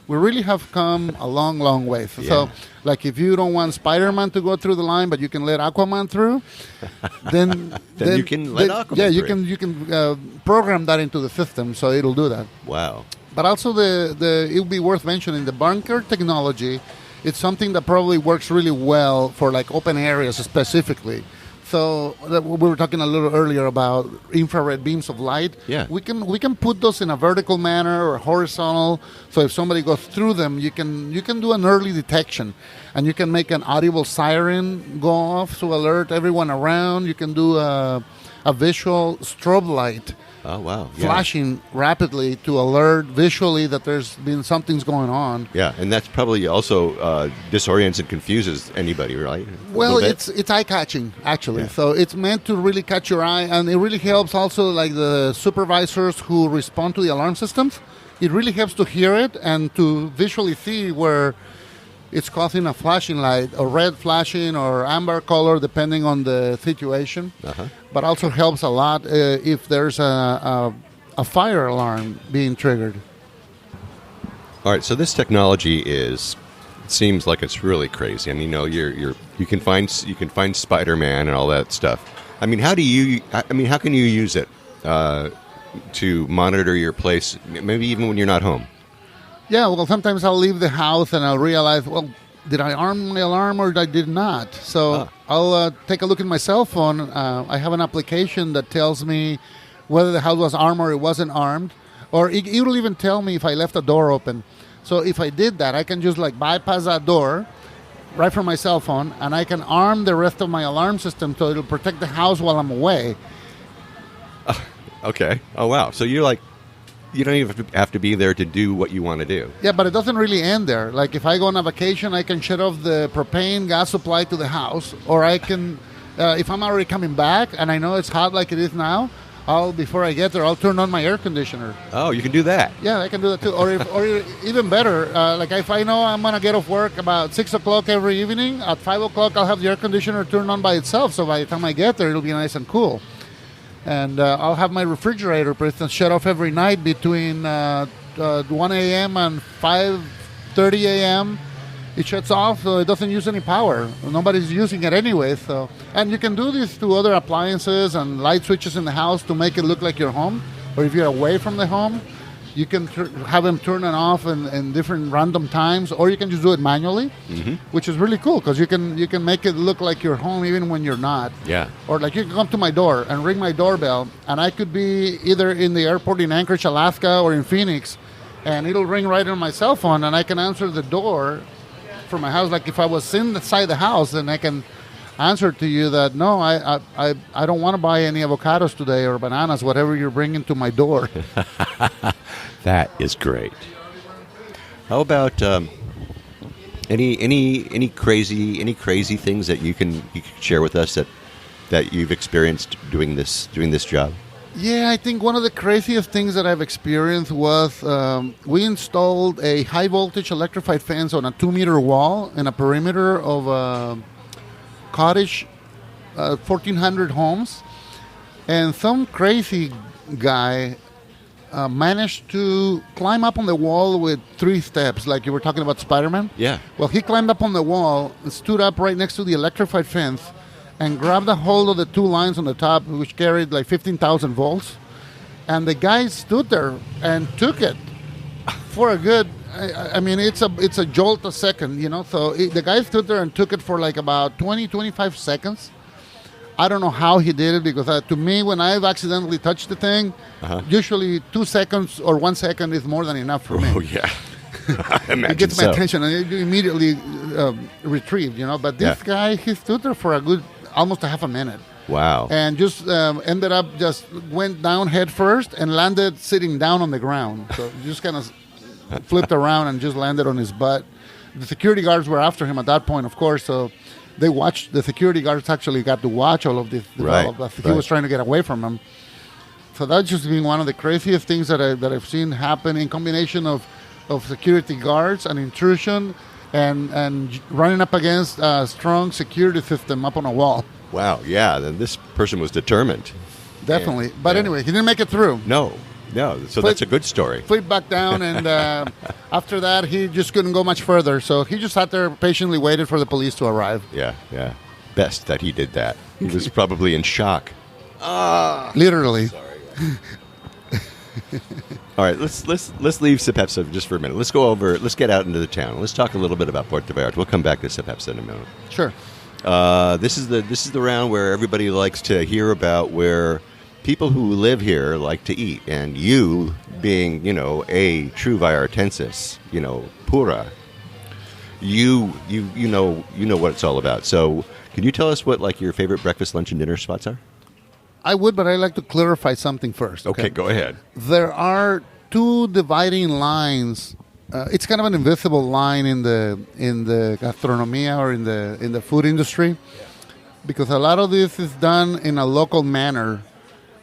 really have come a long way. So like if you don't want Spider-Man to go through the line, but you can let Aquaman through, then you can let Aquaman through. you can program that into the system, so it'll do that. Wow. But also it would be worth mentioning the bunker technology. It's something that probably works really well for like open areas specifically. So we were talking a little earlier about infrared beams of light. Yeah. We can put those in a vertical manner or horizontal. So if somebody goes through them, you can do an early detection, and you can make an audible siren go off to alert everyone around. You can do a visual strobe light. Oh, wow. Yeah. Flashing rapidly to alert visually that there's been something's going on. Yeah, and that's probably also disorients and confuses anybody, right? Well, it's eye-catching, actually. Yeah. So it's meant to really catch your eye, and it really helps also like the supervisors who respond to the alarm systems. It really helps to hear it and to visually see where it's causing a flashing light, or red flashing or amber color, depending on the situation. But also helps a lot if there's a fire alarm being triggered. All right, so this technology seems like it's really crazy. I mean, you can find Spider-Man and all that stuff. I mean, how can you use it to monitor your place, maybe even when you're not home? Yeah, well, sometimes I'll leave the house and I'll realize, well, did I arm my alarm or I did not? So I'll take a look at my cell phone. I have an application that tells me whether the house was armed or it wasn't armed. Or it'll even tell me if I left a door open. So if I did that, I can just like bypass that door right from my cell phone, and I can arm the rest of my alarm system so it'll protect the house while I'm away. Okay. Oh, wow. So you don't even have to be there to do what you want to do. Yeah, but it doesn't really end there. Like if I go on a vacation, I can shut off the propane gas supply to the house, or I can, if I'm already coming back and I know it's hot like it is now, before I get there, I'll turn on my air conditioner. Oh, you can do that. Yeah, I can do that too. Or even better, like if I know I'm going to get off work about 6 o'clock every evening, at 5 o'clock I'll have the air conditioner turned on by itself. So by the time I get there, it'll be nice and cool. And I'll have my refrigerator, for instance, shut off every night between 1 a.m. and 5:30 a.m. It shuts off, so it doesn't use any power. Nobody's using it anyway. So, and you can do this to other appliances and light switches in the house to make it look like your home. Or if you're away from the home, you can have them turn it off in different random times, or you can just do it manually, which is really cool because you can make it look like your home even when you're not. Yeah. Or like you can come to my door and ring my doorbell, and I could be either in the airport in Anchorage, Alaska, or in Phoenix, and it'll ring right on my cell phone, and I can answer the door for my house. Like if I was inside the house, then I can answer to you that no, I don't want to buy any avocados today or bananas, whatever you're bringing to my door. That is great. How about any crazy things that you can share with us that you've experienced doing this job? Yeah, I think one of the craziest things that I've experienced was we installed a high voltage electrified fence on a 2-meter wall in a perimeter of a cottage, 1,400 homes, and some crazy guy managed to climb up on the wall with 3 steps, like you were talking about Spider-Man. Yeah. Well, he climbed up on the wall and stood up right next to the electrified fence and grabbed a hold of the 2 lines on the top, which carried like 15,000 volts. And the guy stood there and took it for a good, I mean, it's a jolt a second, you know. So the guy stood there and took it for like about 20, 25 seconds. I don't know how he did it because to me, when I've accidentally touched the thing, usually 2 seconds or 1 second is more than enough for me. Oh, yeah. It gets my attention and you immediately retrieve, you know. But this guy, he stood there for a good, almost a half a minute. Wow. And just ended up just went down head first and landed sitting down on the ground. So just kind of flipped around and just landed on his butt. The security guards were after him at that point, of course, so they watched. The security guards actually got to watch all of this develop. Right. He was trying to get away from him. So that's just been one of the craziest things that I've seen happen in combination of security guards and intrusion and running up against a strong security system up on a wall. Wow, yeah, then this person was determined. Definitely. But anyway, he didn't make it through. No, so that's a good story. Flipped back down, and after that, he just couldn't go much further. So he just sat there, patiently waited for the police to arrive. Yeah. Best that he did that. He was probably in shock. Literally. Sorry. All right, let's leave SEPEPSA just for a minute. Let's get out into the town. Let's talk a little bit about Puerto Vallarta. We'll come back to SEPEPSA in a minute. Sure. This is the round where everybody likes to hear about where people who live here like to eat, and you being, a true Vallartensis, pura, you know what it's all about. So, can you tell us what like your favorite breakfast, lunch, and dinner spots are? I would, but I'd like to clarify something first. Okay, go ahead. There are 2 dividing lines. It's kind of an invisible line in the gastronomia or in the food industry, because a lot of this is done in a local manner,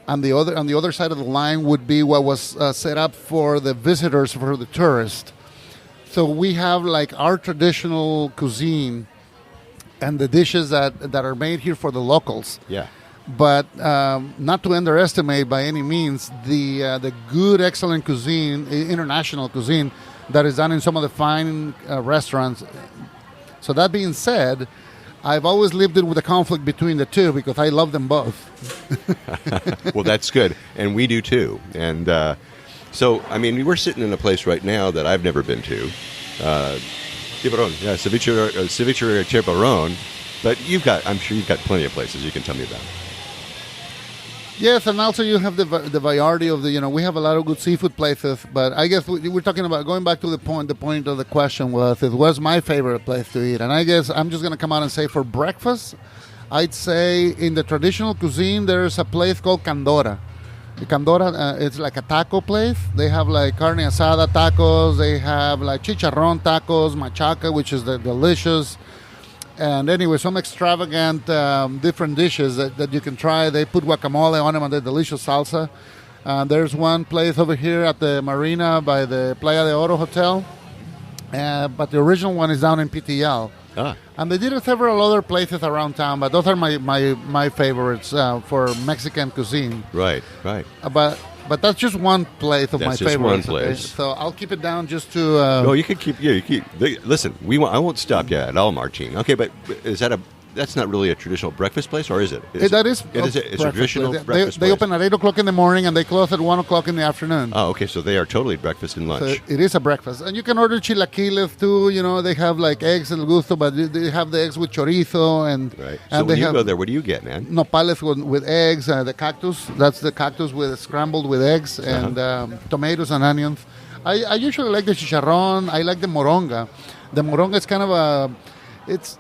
and on the other side of the line would be what was set up for the visitors, for the tourists. So we have like our traditional cuisine and the dishes that are made here for the locals. Yeah. But not to underestimate by any means the good, excellent cuisine, international cuisine, that is done in some of the fine restaurants. So that being said, I've always lived it with a conflict between the two because I love them both. Well, that's good. And we do too. And so, I mean, we're sitting in a place right now that I've never been to. Tiburon, yeah, Ceviche Tiburon. But I'm sure you've got plenty of places you can tell me about. Yes, and also you have the variety of we have a lot of good seafood places, but I guess we're talking about going back to the point of the question was my favorite place to eat. And I guess I'm just going to come out and say for breakfast, I'd say in the traditional cuisine, there's a place called Candora. Candora, it's like a taco place. They have like carne asada tacos. They have like chicharrón tacos, machaca, which is delicious. And anyway, some extravagant different dishes that you can try. They put guacamole on them and the delicious salsa. There's one place over here at the marina by the Playa de Oro Hotel. But the original one is down in PTL. And they did several other places around town, but those are my favorites for Mexican cuisine. Right. But But that's just one place of That's my just favorites. one place. Okay? So I'll keep it down just to. No, you can keep. Yeah, you keep. Listen, I won't stop you at all, Martine. Okay, but is that a? That's not really a traditional breakfast place, or is it? That is. It's a traditional place. breakfast They place. open at 8:00 in the morning and they close at 1:00 in the afternoon. Oh, okay. So they are totally breakfast and lunch. So it is a breakfast, and you can order chilaquiles too. You know, they have like eggs el gusto, but they have the eggs with chorizo and Right. and So they when you have go there, what do you get, man? nopales with eggs. The cactus, that's the cactus with scrambled with eggs and tomatoes and onions. I usually like the chicharrón. I like the moronga. The moronga is kind of a.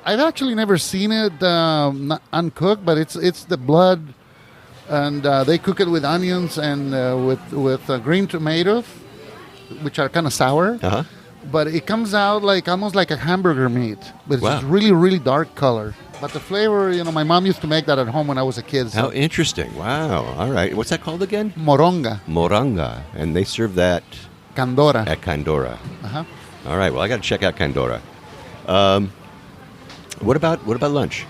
I've actually never seen it not uncooked, but it's the blood, and they cook it with onions and with green tomatoes, which are kind of sour. Uh-huh. But it comes out like almost like a hamburger meat, but it's Wow. just really, really dark color. But the flavor, my mom used to make that at home when I was a kid. How So. interesting! Wow. All right. What's that called again? Moronga, Moranga, and they serve that candora. at Candora. Uh-huh. All right. Well, I got to check out Candora. What about lunch?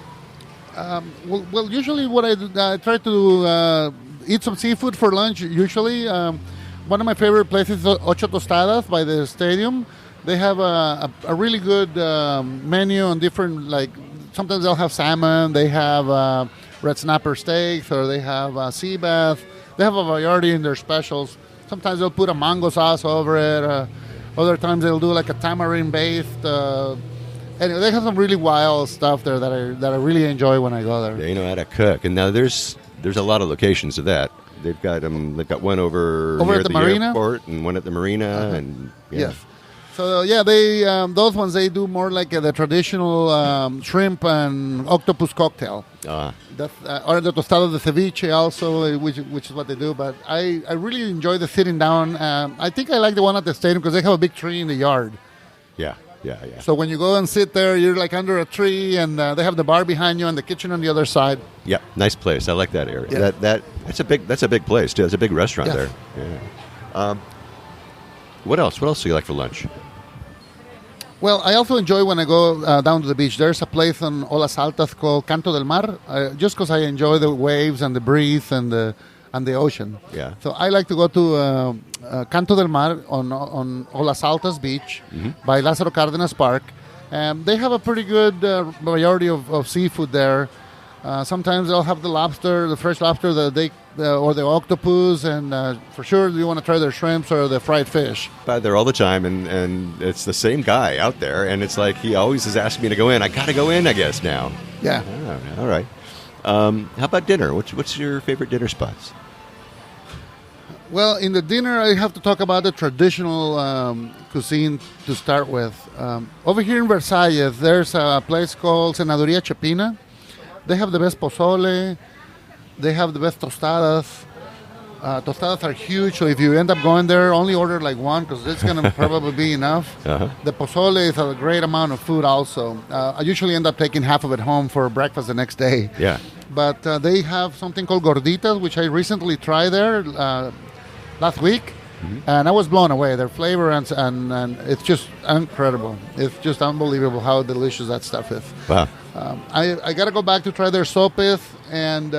Well, usually what I do, I try to eat some seafood for lunch. Usually, one of my favorite places is Ocho Tostadas by the stadium. They have a really good menu on different, like, sometimes they'll have salmon, they have red snapper steaks, or they have sea bass. They have a variety in their specials. Sometimes they'll put a mango sauce over it. Other times they'll do like a tamarind-based. Anyway, they have some really wild stuff there that I really enjoy when I go there. They know how to cook, and now there's a lot of locations of that. They've got one over near at the marina? airport, and one at the marina, and yeah. Yes. So they those ones they do more like the traditional shrimp and octopus cocktail. That's, or the tostada de ceviche also, which is what they do. But I really enjoy the sitting down. I think I like the one at the stadium because they have a big tree in the yard. Yeah. So when you go and sit there, you're like under a tree, and they have the bar behind you and the kitchen on the other side. Yeah, nice place. I like that area. Yeah. That's a big place too. It's a big restaurant Yes. there. Yeah. What else? What else do you like for lunch? Well, I also enjoy when I go down to the beach. There's a place on Olas Altas called Canto del Mar, just because I enjoy the waves and the breeze and the ocean. Yeah. So I like to go to Canto del Mar on Olas Altas Beach by Lázaro Cárdenas Park. They have a pretty good variety of seafood there. Sometimes they'll have the fresh lobster, or the octopus, and for sure you want to try their shrimps or the fried fish. By there all the time, and it's the same guy out there, and it's like he always is asking me to go in. I got to go in, I guess now. Yeah. All right. How about dinner? What's your favorite dinner spots? Well, in the dinner, I have to talk about the traditional cuisine to start with. Over here in Versailles, there's a place called Senaduría Chepina. They have the best pozole. They have the best tostadas. Tostadas are huge, so if you end up going there, only order like one because it's going to probably be enough. Uh-huh. The pozole is a great amount of food also. I usually end up taking half of it home for breakfast the next day. Yeah. But they have something called gorditas, which I recently tried there last week, and I was blown away. Their flavor and it's just incredible. It's just unbelievable how delicious that stuff is. Wow. I got to go back to try their sopes, and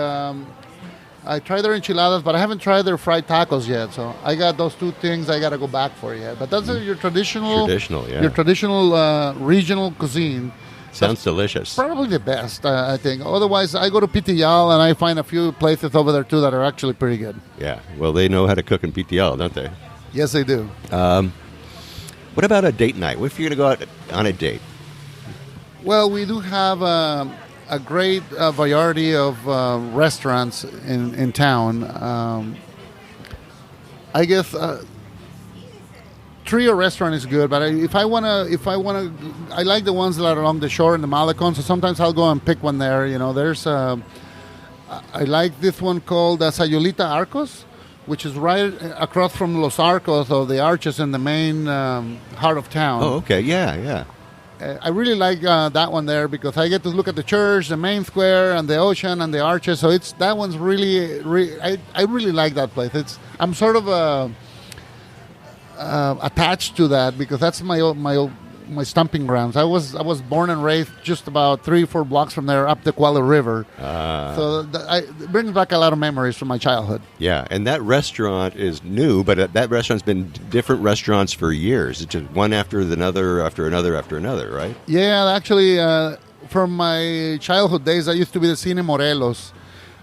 I tried their enchiladas, but I haven't tried their fried tacos yet. So I got those two things I got to go back for yet. But that's your traditional, yeah. your traditional regional cuisine. Sounds delicious. Probably the best, I think. Otherwise, I go to PTL and I find a few places over there too that are actually pretty good. Yeah. Well, they know how to cook in PTL, don't they? Yes, they do. What about a date night? What if you're going to go out on a date? Well, we do have a great variety of restaurants in town. I guess Trio restaurant is good, but if I wanna, I like the ones that are along the shore in the Malecon. So sometimes I'll go and pick one there. There's I like this one called Sayulita Arcos, which is right across from Los Arcos, or the Arches in the main heart of town. Oh, okay. Yeah. I really like that one there because I get to look at the church, the main square, and the ocean and the arches. So that one's really I really like that place. I'm sort of attached to that because that's my my stomping grounds. I was born and raised just about 3-4 blocks from there, up the Kuala River. So it brings back a lot of memories from my childhood. Yeah, and that restaurant is new, but that restaurant's been different restaurants for years. It's just one after another, after another, after another, right? Yeah, actually, from my childhood days, I used to be the Cine Morelos.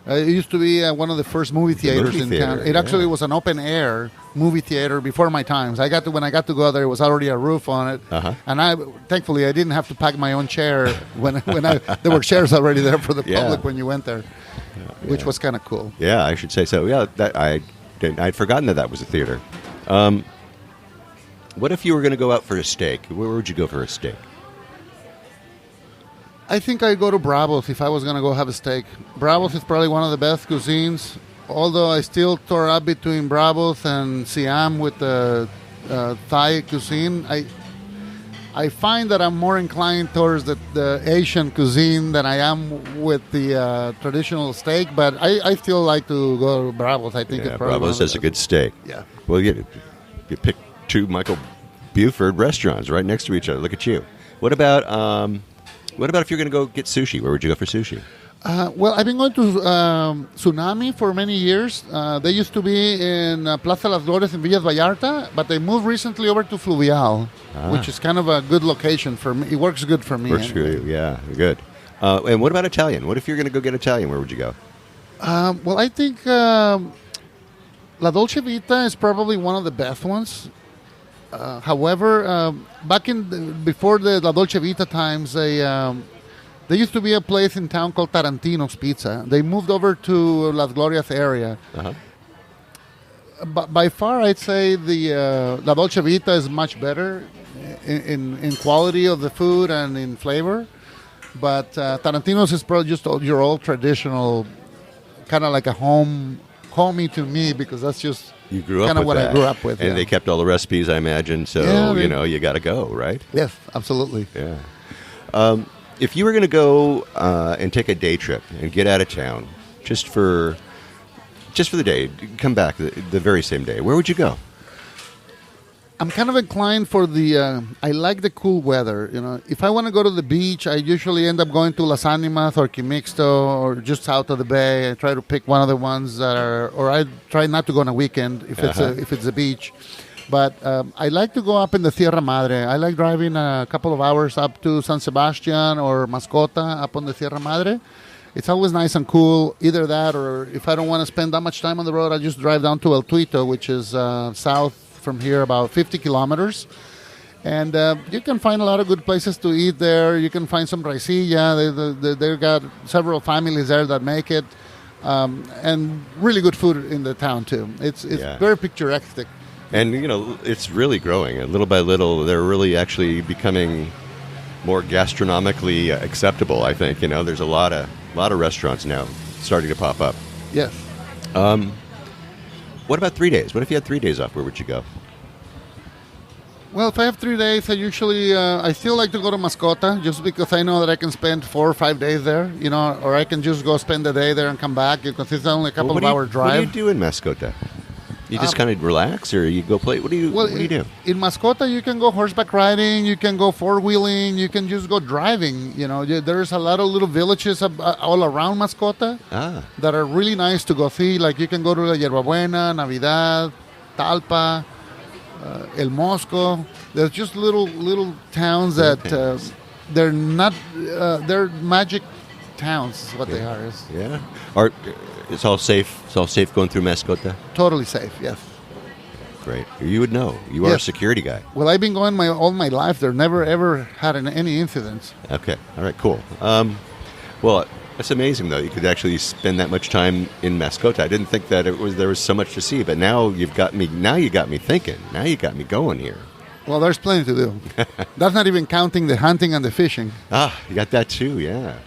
It used to be one of the first movie theaters in town. It actually was an open-air movie theater before my times. When I got to go there, it was already a roof on it, and thankfully I didn't have to pack my own chair when there were chairs already there for the public when you went there, which was kind of cool. Yeah, I should say so. Yeah, I'd forgotten that was a theater. What if you were going to go out for a steak? Where would you go for a steak? I think I'd go to Bravo's if I was going to go have a steak. Bravo's is probably one of the best cuisines, although I still tore up between Bravo's and Siam with the Thai cuisine. I find that I'm more inclined towards the Asian cuisine than I am with the traditional steak, but I still like to go to Bravo's. I think it's probably Bravo's has a good steak. Yeah. Well, you picked two Michael Buford restaurants right next to each other. Look at you. What about if you're going to go get sushi? Where would you go for sushi? Well, I've been going to Tsunami for many years. They used to be in Plaza Las Glorias in Villas Vallarta, but they moved recently over to Fluvial, which is kind of a good location for me. It works good for me. Works for you, yeah, good. And what about Italian? What if you're going to go get Italian? Where would you go? Well, I think La Dolce Vita is probably one of the best ones. However, before the La Dolce Vita times, there used to be a place in town called Tarantino's Pizza. They moved over to Las Glorias area. But by far, I'd say the La Dolce Vita is much better in quality of the food and in flavor. But Tarantino's is probably just your old traditional, kind of like a homey to me, because that's just you grew up kind of with what that. I grew up with. And they kept all the recipes, I imagine. So you got to go, right? Yes, absolutely. Yeah. If you were going to go and take a day trip and get out of town, just for the day, come back the very same day, where would you go? I'm kind of inclined for I like the cool weather. If I want to go to the beach, I usually end up going to Las Animas or Quimixto or just south of the bay. I try to pick one of the ones that are, or I try not to go on a weekend if it's a beach. But I like to go up in the Sierra Madre. I like driving a couple of hours up to San Sebastian or Mascota up on the Sierra Madre. It's always nice and cool, either that or if I don't want to spend that much time on the road, I just drive down to El Tuito, which is south from here about 50 kilometers. And you can find a lot of good places to eat there. You can find some raicilla. They've got several families there that make it. And really good food in the town, too. It's very picturesque. And, it's really growing. Little by little, they're really actually becoming more gastronomically acceptable, I think. There's a lot of restaurants now starting to pop up. Yes. What about 3 days? What if you had 3 days off? Where would you go? Well, if I have 3 days, I still like to go to Mascota just because I know that I can spend 4 or 5 days there, or I can just go spend a day there and come back because it's only a couple of hour drive. What do you do in Mascota? You just kind of relax, or you go play? What do you do? In Mascota, you can go horseback riding, you can go four-wheeling, you can just go driving. There's a lot of little villages all around Mascota that are really nice to go see. Like you can go to La Yerbabuena, Navidad, Talpa, El Mosco. There's just little towns that they're not they're magic towns. Is what they are. Yeah. It's all safe. It's all safe going through Mascota. Totally safe. Yes. Great. You would know. You are a security guy. Well, I've been going all my life. There never ever had any incidents. Okay. All right. Cool. Well, that's amazing though. You could actually spend that much time in Mascota. I didn't think that there was so much to see, but now you got me thinking. Now you got me going here. Well, there's plenty to do. That's not even counting the hunting and the fishing. You got that too. Yeah.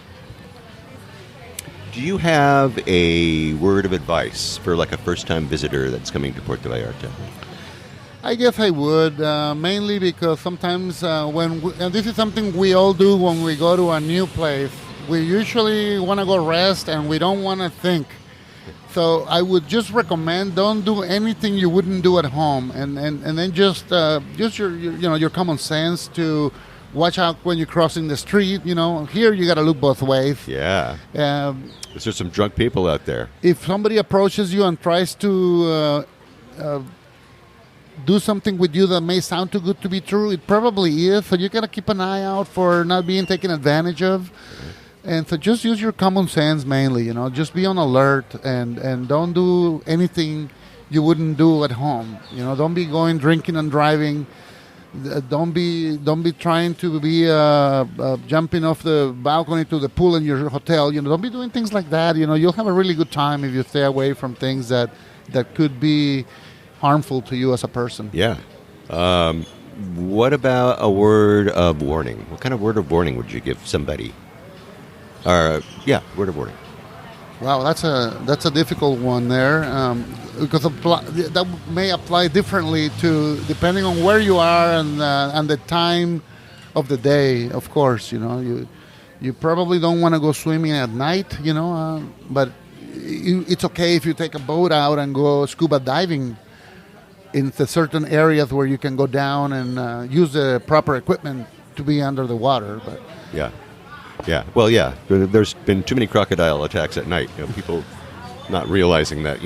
Do you have a word of advice for like a first-time visitor that's coming to Puerto Vallarta? I guess I would, mainly because sometimes and this is something we all do when we go to a new place, we usually want to go rest and we don't want to think. So I would just recommend don't do anything you wouldn't do at home, and then just your common sense to watch out when you're crossing the street. Here you got to look both ways. Yeah. There's just some drunk people out there. If somebody approaches you and tries to do something with you that may sound too good to be true, it probably is. So you got to keep an eye out for not being taken advantage of. And so just use your common sense mainly, just be on alert and don't do anything you wouldn't do at home. Don't be going drinking and driving. Don't be trying to be jumping off the balcony to the pool in your hotel. Don't be doing things like that. You'll have a really good time if you stay away from things that could be harmful to you as a person. Yeah. What about a word of warning? What kind of word of warning would you give somebody? Word of warning. Wow, that's a difficult one there, because that may apply differently depending on where you are and the time of the day. Of course, you probably don't want to go swimming at night, but it's okay if you take a boat out and go scuba diving into certain areas where you can go down and use the proper equipment to be under the water. But yeah. Yeah, well, yeah. There's been too many crocodile attacks at night. People not realizing that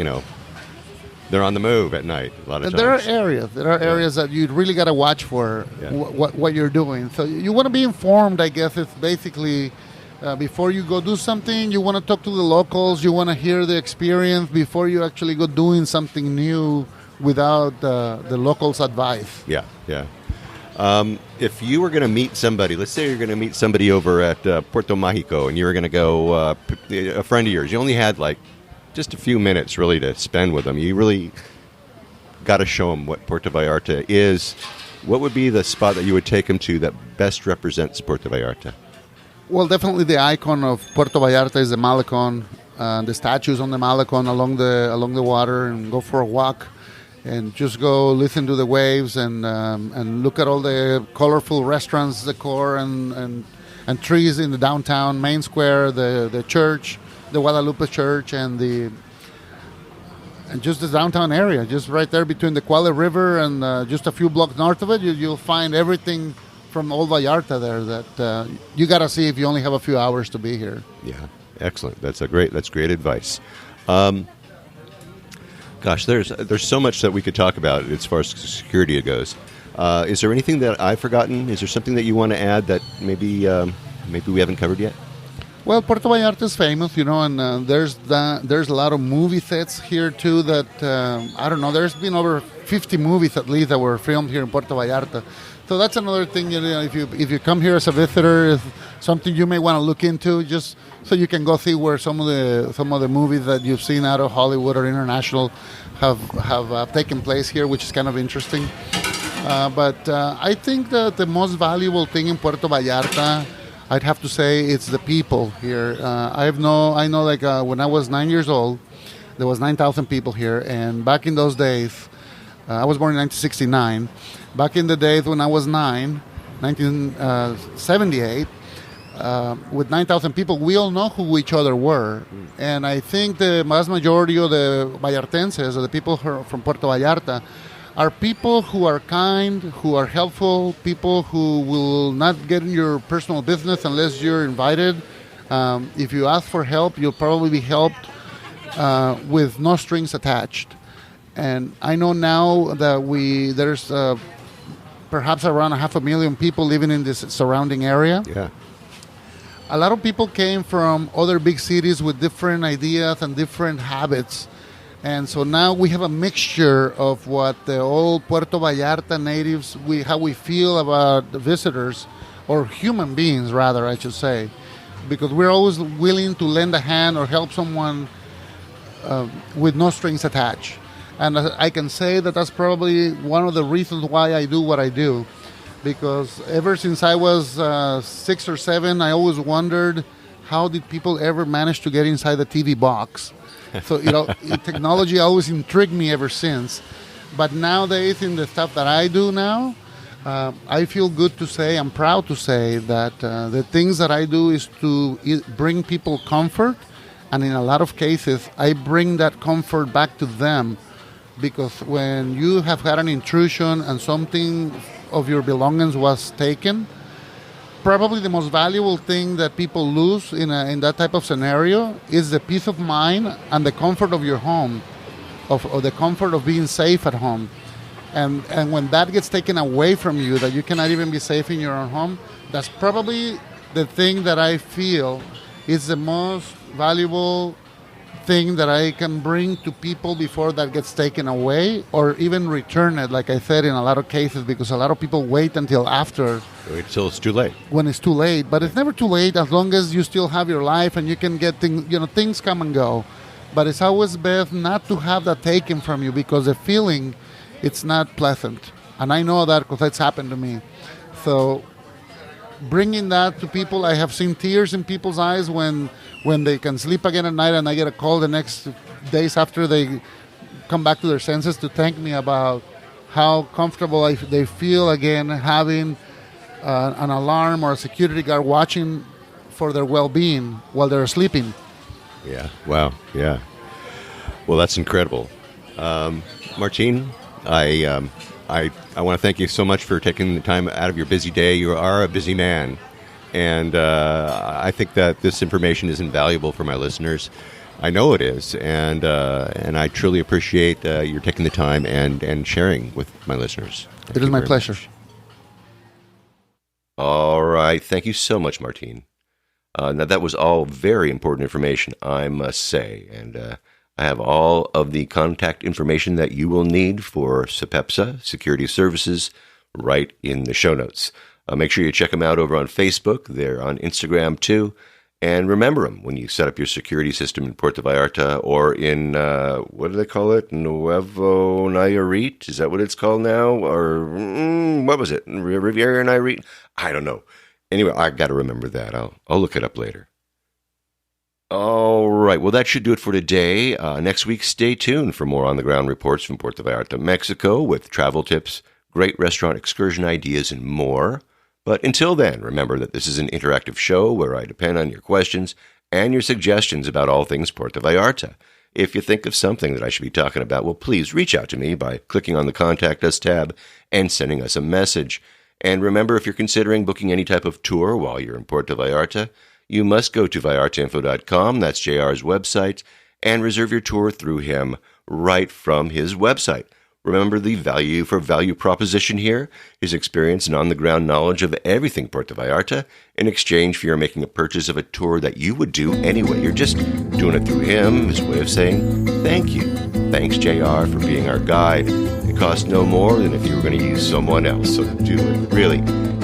they're on the move at night a lot of times. There are areas that you really got to watch for what you're doing. So you want to be informed. I guess it's basically before you go do something, you want to talk to the locals. You want to hear the experience before you actually go doing something new without the locals' advice. Yeah. If you were going to meet somebody, let's say you're going to meet somebody over at Puerto Mágico, and you were going to go, a friend of yours, you only had just a few minutes really to spend with them. You really got to show them what Puerto Vallarta is. What would be the spot that you would take them to that best represents Puerto Vallarta? Well, definitely the icon of Puerto Vallarta is the Malecon, the statues on the Malecon along the water, and go for a walk. And just go listen to the waves and look at all the colorful restaurants, decor, and trees in the downtown main square, the church, the Guadalupe Church, and just the downtown area, just right there between the Cuale River and just a few blocks north of it. You'll find everything from Old Vallarta there that you got to see if you only have a few hours to be here. Yeah, excellent. That's great advice. Gosh, there's so much that we could talk about as far as security goes. Is there anything that I've forgotten? Is there something that you want to add that maybe we haven't covered yet? Well, Puerto Vallarta is famous, and there's a lot of movie sets here too. That I don't know. There's been over 50 movies at least that were filmed here in Puerto Vallarta. So that's another thing. If you come here as a visitor, is something you may want to look into, just so you can go see where some of the movies that you've seen out of Hollywood or international have taken place here, which is kind of interesting. But I think that the most valuable thing in Puerto Vallarta, I'd have to say, it's the people here. I know when I was 9 years old, there was 9,000 people here, and back in those days, I was born in 1969. Back in the days when I was 1978, with 9,000 people, we all know who each other were. And I think the vast majority of the Vallartenses, or the people from Puerto Vallarta, are people who are kind, who are helpful, people who will not get in your personal business unless you're invited. If you ask for help, you'll probably be helped with no strings attached. And I know now that there's perhaps around 500,000 people living in this surrounding area. Yeah. A lot of people came from other big cities with different ideas and different habits. And so now we have a mixture of what the old Puerto Vallarta natives, how we feel about the visitors, or human beings rather, I should say. Because we're always willing to lend a hand or help someone with no strings attached. And I can say that that's probably one of the reasons why I do what I do. Because ever since I was 6 or 7, I always wondered, how did people ever manage to get inside the TV box? So, technology always intrigued me ever since. But nowadays, in the stuff that I do now, I feel good to say, I'm proud to say that the things that I do is to bring people comfort. And in a lot of cases, I bring that comfort back to them. Because when you have had an intrusion and something of your belongings was taken, probably the most valuable thing that people lose in that type of scenario is the peace of mind and the comfort of your home, of the comfort of being safe at home. And when that gets taken away from you, that you cannot even be safe in your own home, that's probably the thing that I feel is the most valuable thing that I can bring to people before that gets taken away, or even return it, like I said, in a lot of cases, because a lot of people wait until after. Wait till it's too late. When it's too late. But it's never too late as long as you still have your life and you can get things, things come and go. But it's always best not to have that taken from you, because the feeling, it's not pleasant. And I know that because it's happened to me. So bringing that to people, I have seen tears in people's eyes when they can sleep again at night, and I get a call the next days after they come back to their senses to thank me about how comfortable they feel again having an alarm or a security guard watching for their well-being while they're sleeping. Yeah. Wow. Yeah. Well, that's incredible. Martin, I want to thank you so much for taking the time out of your busy day. You are a busy man, and I think that this information is invaluable for my listeners. I know it is, and I truly appreciate your taking the time and sharing with my listeners. It is my pleasure. All right. Thank you so much, Martin. Now, that was all very important information, I must say, and I have all of the contact information that you will need for SEPEPSA, Security Services, right in the show notes. Make sure you check them out over on Facebook. They're on Instagram, too. And remember them when you set up your security system in Puerto Vallarta or in, what do they call it? Nuevo Nayarit? Is that what it's called now? Or what was it? Riviera Nayarit? I don't know. Anyway, I got to remember that. I'll look it up later. All right. Well, that should do it for today. Next week, stay tuned for more on-the-ground reports from Puerto Vallarta, Mexico, with travel tips, great restaurant excursion ideas, and more. But until then, remember that this is an interactive show where I depend on your questions and your suggestions about all things Puerto Vallarta. If you think of something that I should be talking about, well, please reach out to me by clicking on the Contact Us tab and sending us a message. And remember, if you're considering booking any type of tour while you're in Puerto Vallarta, you must go to vallartainfo.com, that's JR's website, and reserve your tour through him right from his website. Remember the value for value proposition here, his experience and on-the-ground knowledge of everything Puerto Vallarta in exchange for your making a purchase of a tour that you would do anyway. You're just doing it through him, his way of saying thank you. Thanks, JR, for being our guide. It costs no more than if you were going to use someone else, so do it, really.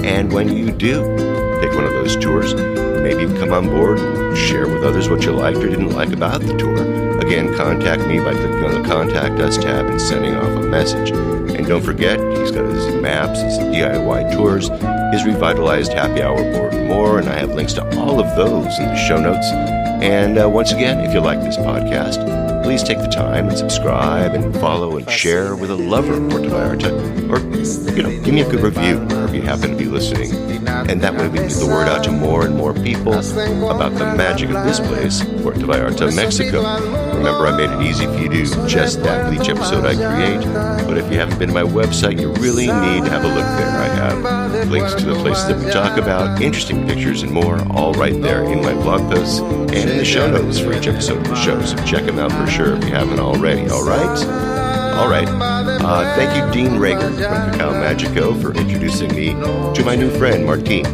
And when you do take one of those tours, maybe come on board, share with others what you liked or didn't like about the tour. Again, contact me by clicking on the Contact Us tab and sending off a message. And don't forget, he's got his maps, his DIY tours, his revitalized happy hour board and more, and I have links to all of those in the show notes. And once again, if you like this podcast, please take the time and subscribe and follow and share with a lover of Puerto Vallarta. Or, give me a good review if you happen to be listening. And that way we get the word out to more and more people about the magic of this place, Puerto Vallarta, Mexico. Remember, I made it easy for you to do just that with each episode I create. But if you haven't been to my website, you really need to have a look there. I have links to the places that we talk about, interesting pictures and more, all right there in my blog posts and in the show notes for each episode of the show. So check them out for sure if you haven't already. All right? All right. Thank you, Dean Rager from Cacao Magico, for introducing me to my new friend, Martin.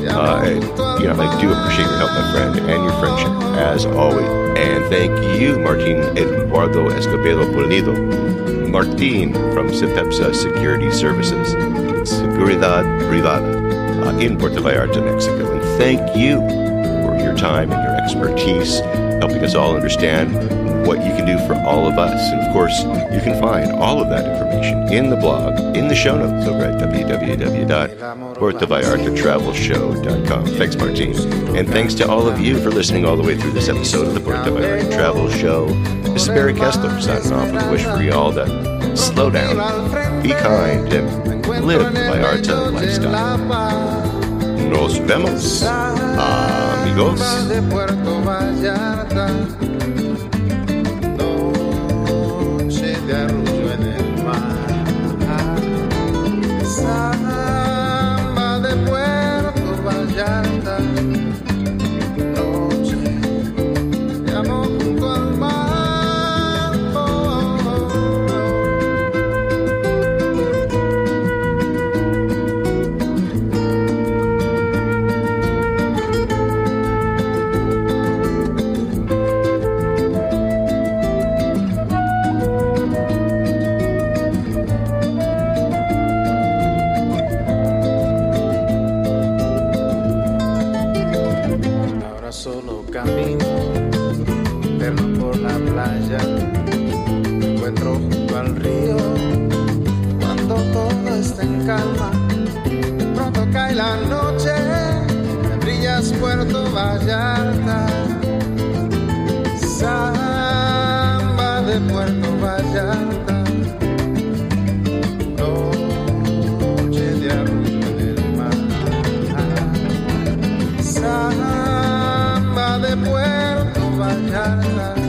I do appreciate your help, my friend, and your friendship, as always. And thank you, Martin Eduardo Escobedo Pulido, Martin from SEPEPSA Security Services, Seguridad Privada, in Puerto Vallarta, Mexico. And thank you for your time and your expertise, helping us all understand what you can do for all of us. And of course, you can find all of that information in the blog, in the show notes over at www.puertovallartatravelshow.com. Thanks, Martin. And thanks to all of you for listening all the way through this episode of the Puerto Vallarta Travel Show. This is Barry Kessler signing off with a wish for you all to slow down, be kind, and live the Vallarta lifestyle. Nos vemos, amigos. De arrullo en el mar, samba de Puerto Vallarta. por la playa, me encuentro junto al río, cuando todo está en calma, pronto cae la noche, me brillas Puerto Vallarta, samba de Puerto Vallarta, noche de arrullo en el mar, samba de Puerto Vallarta.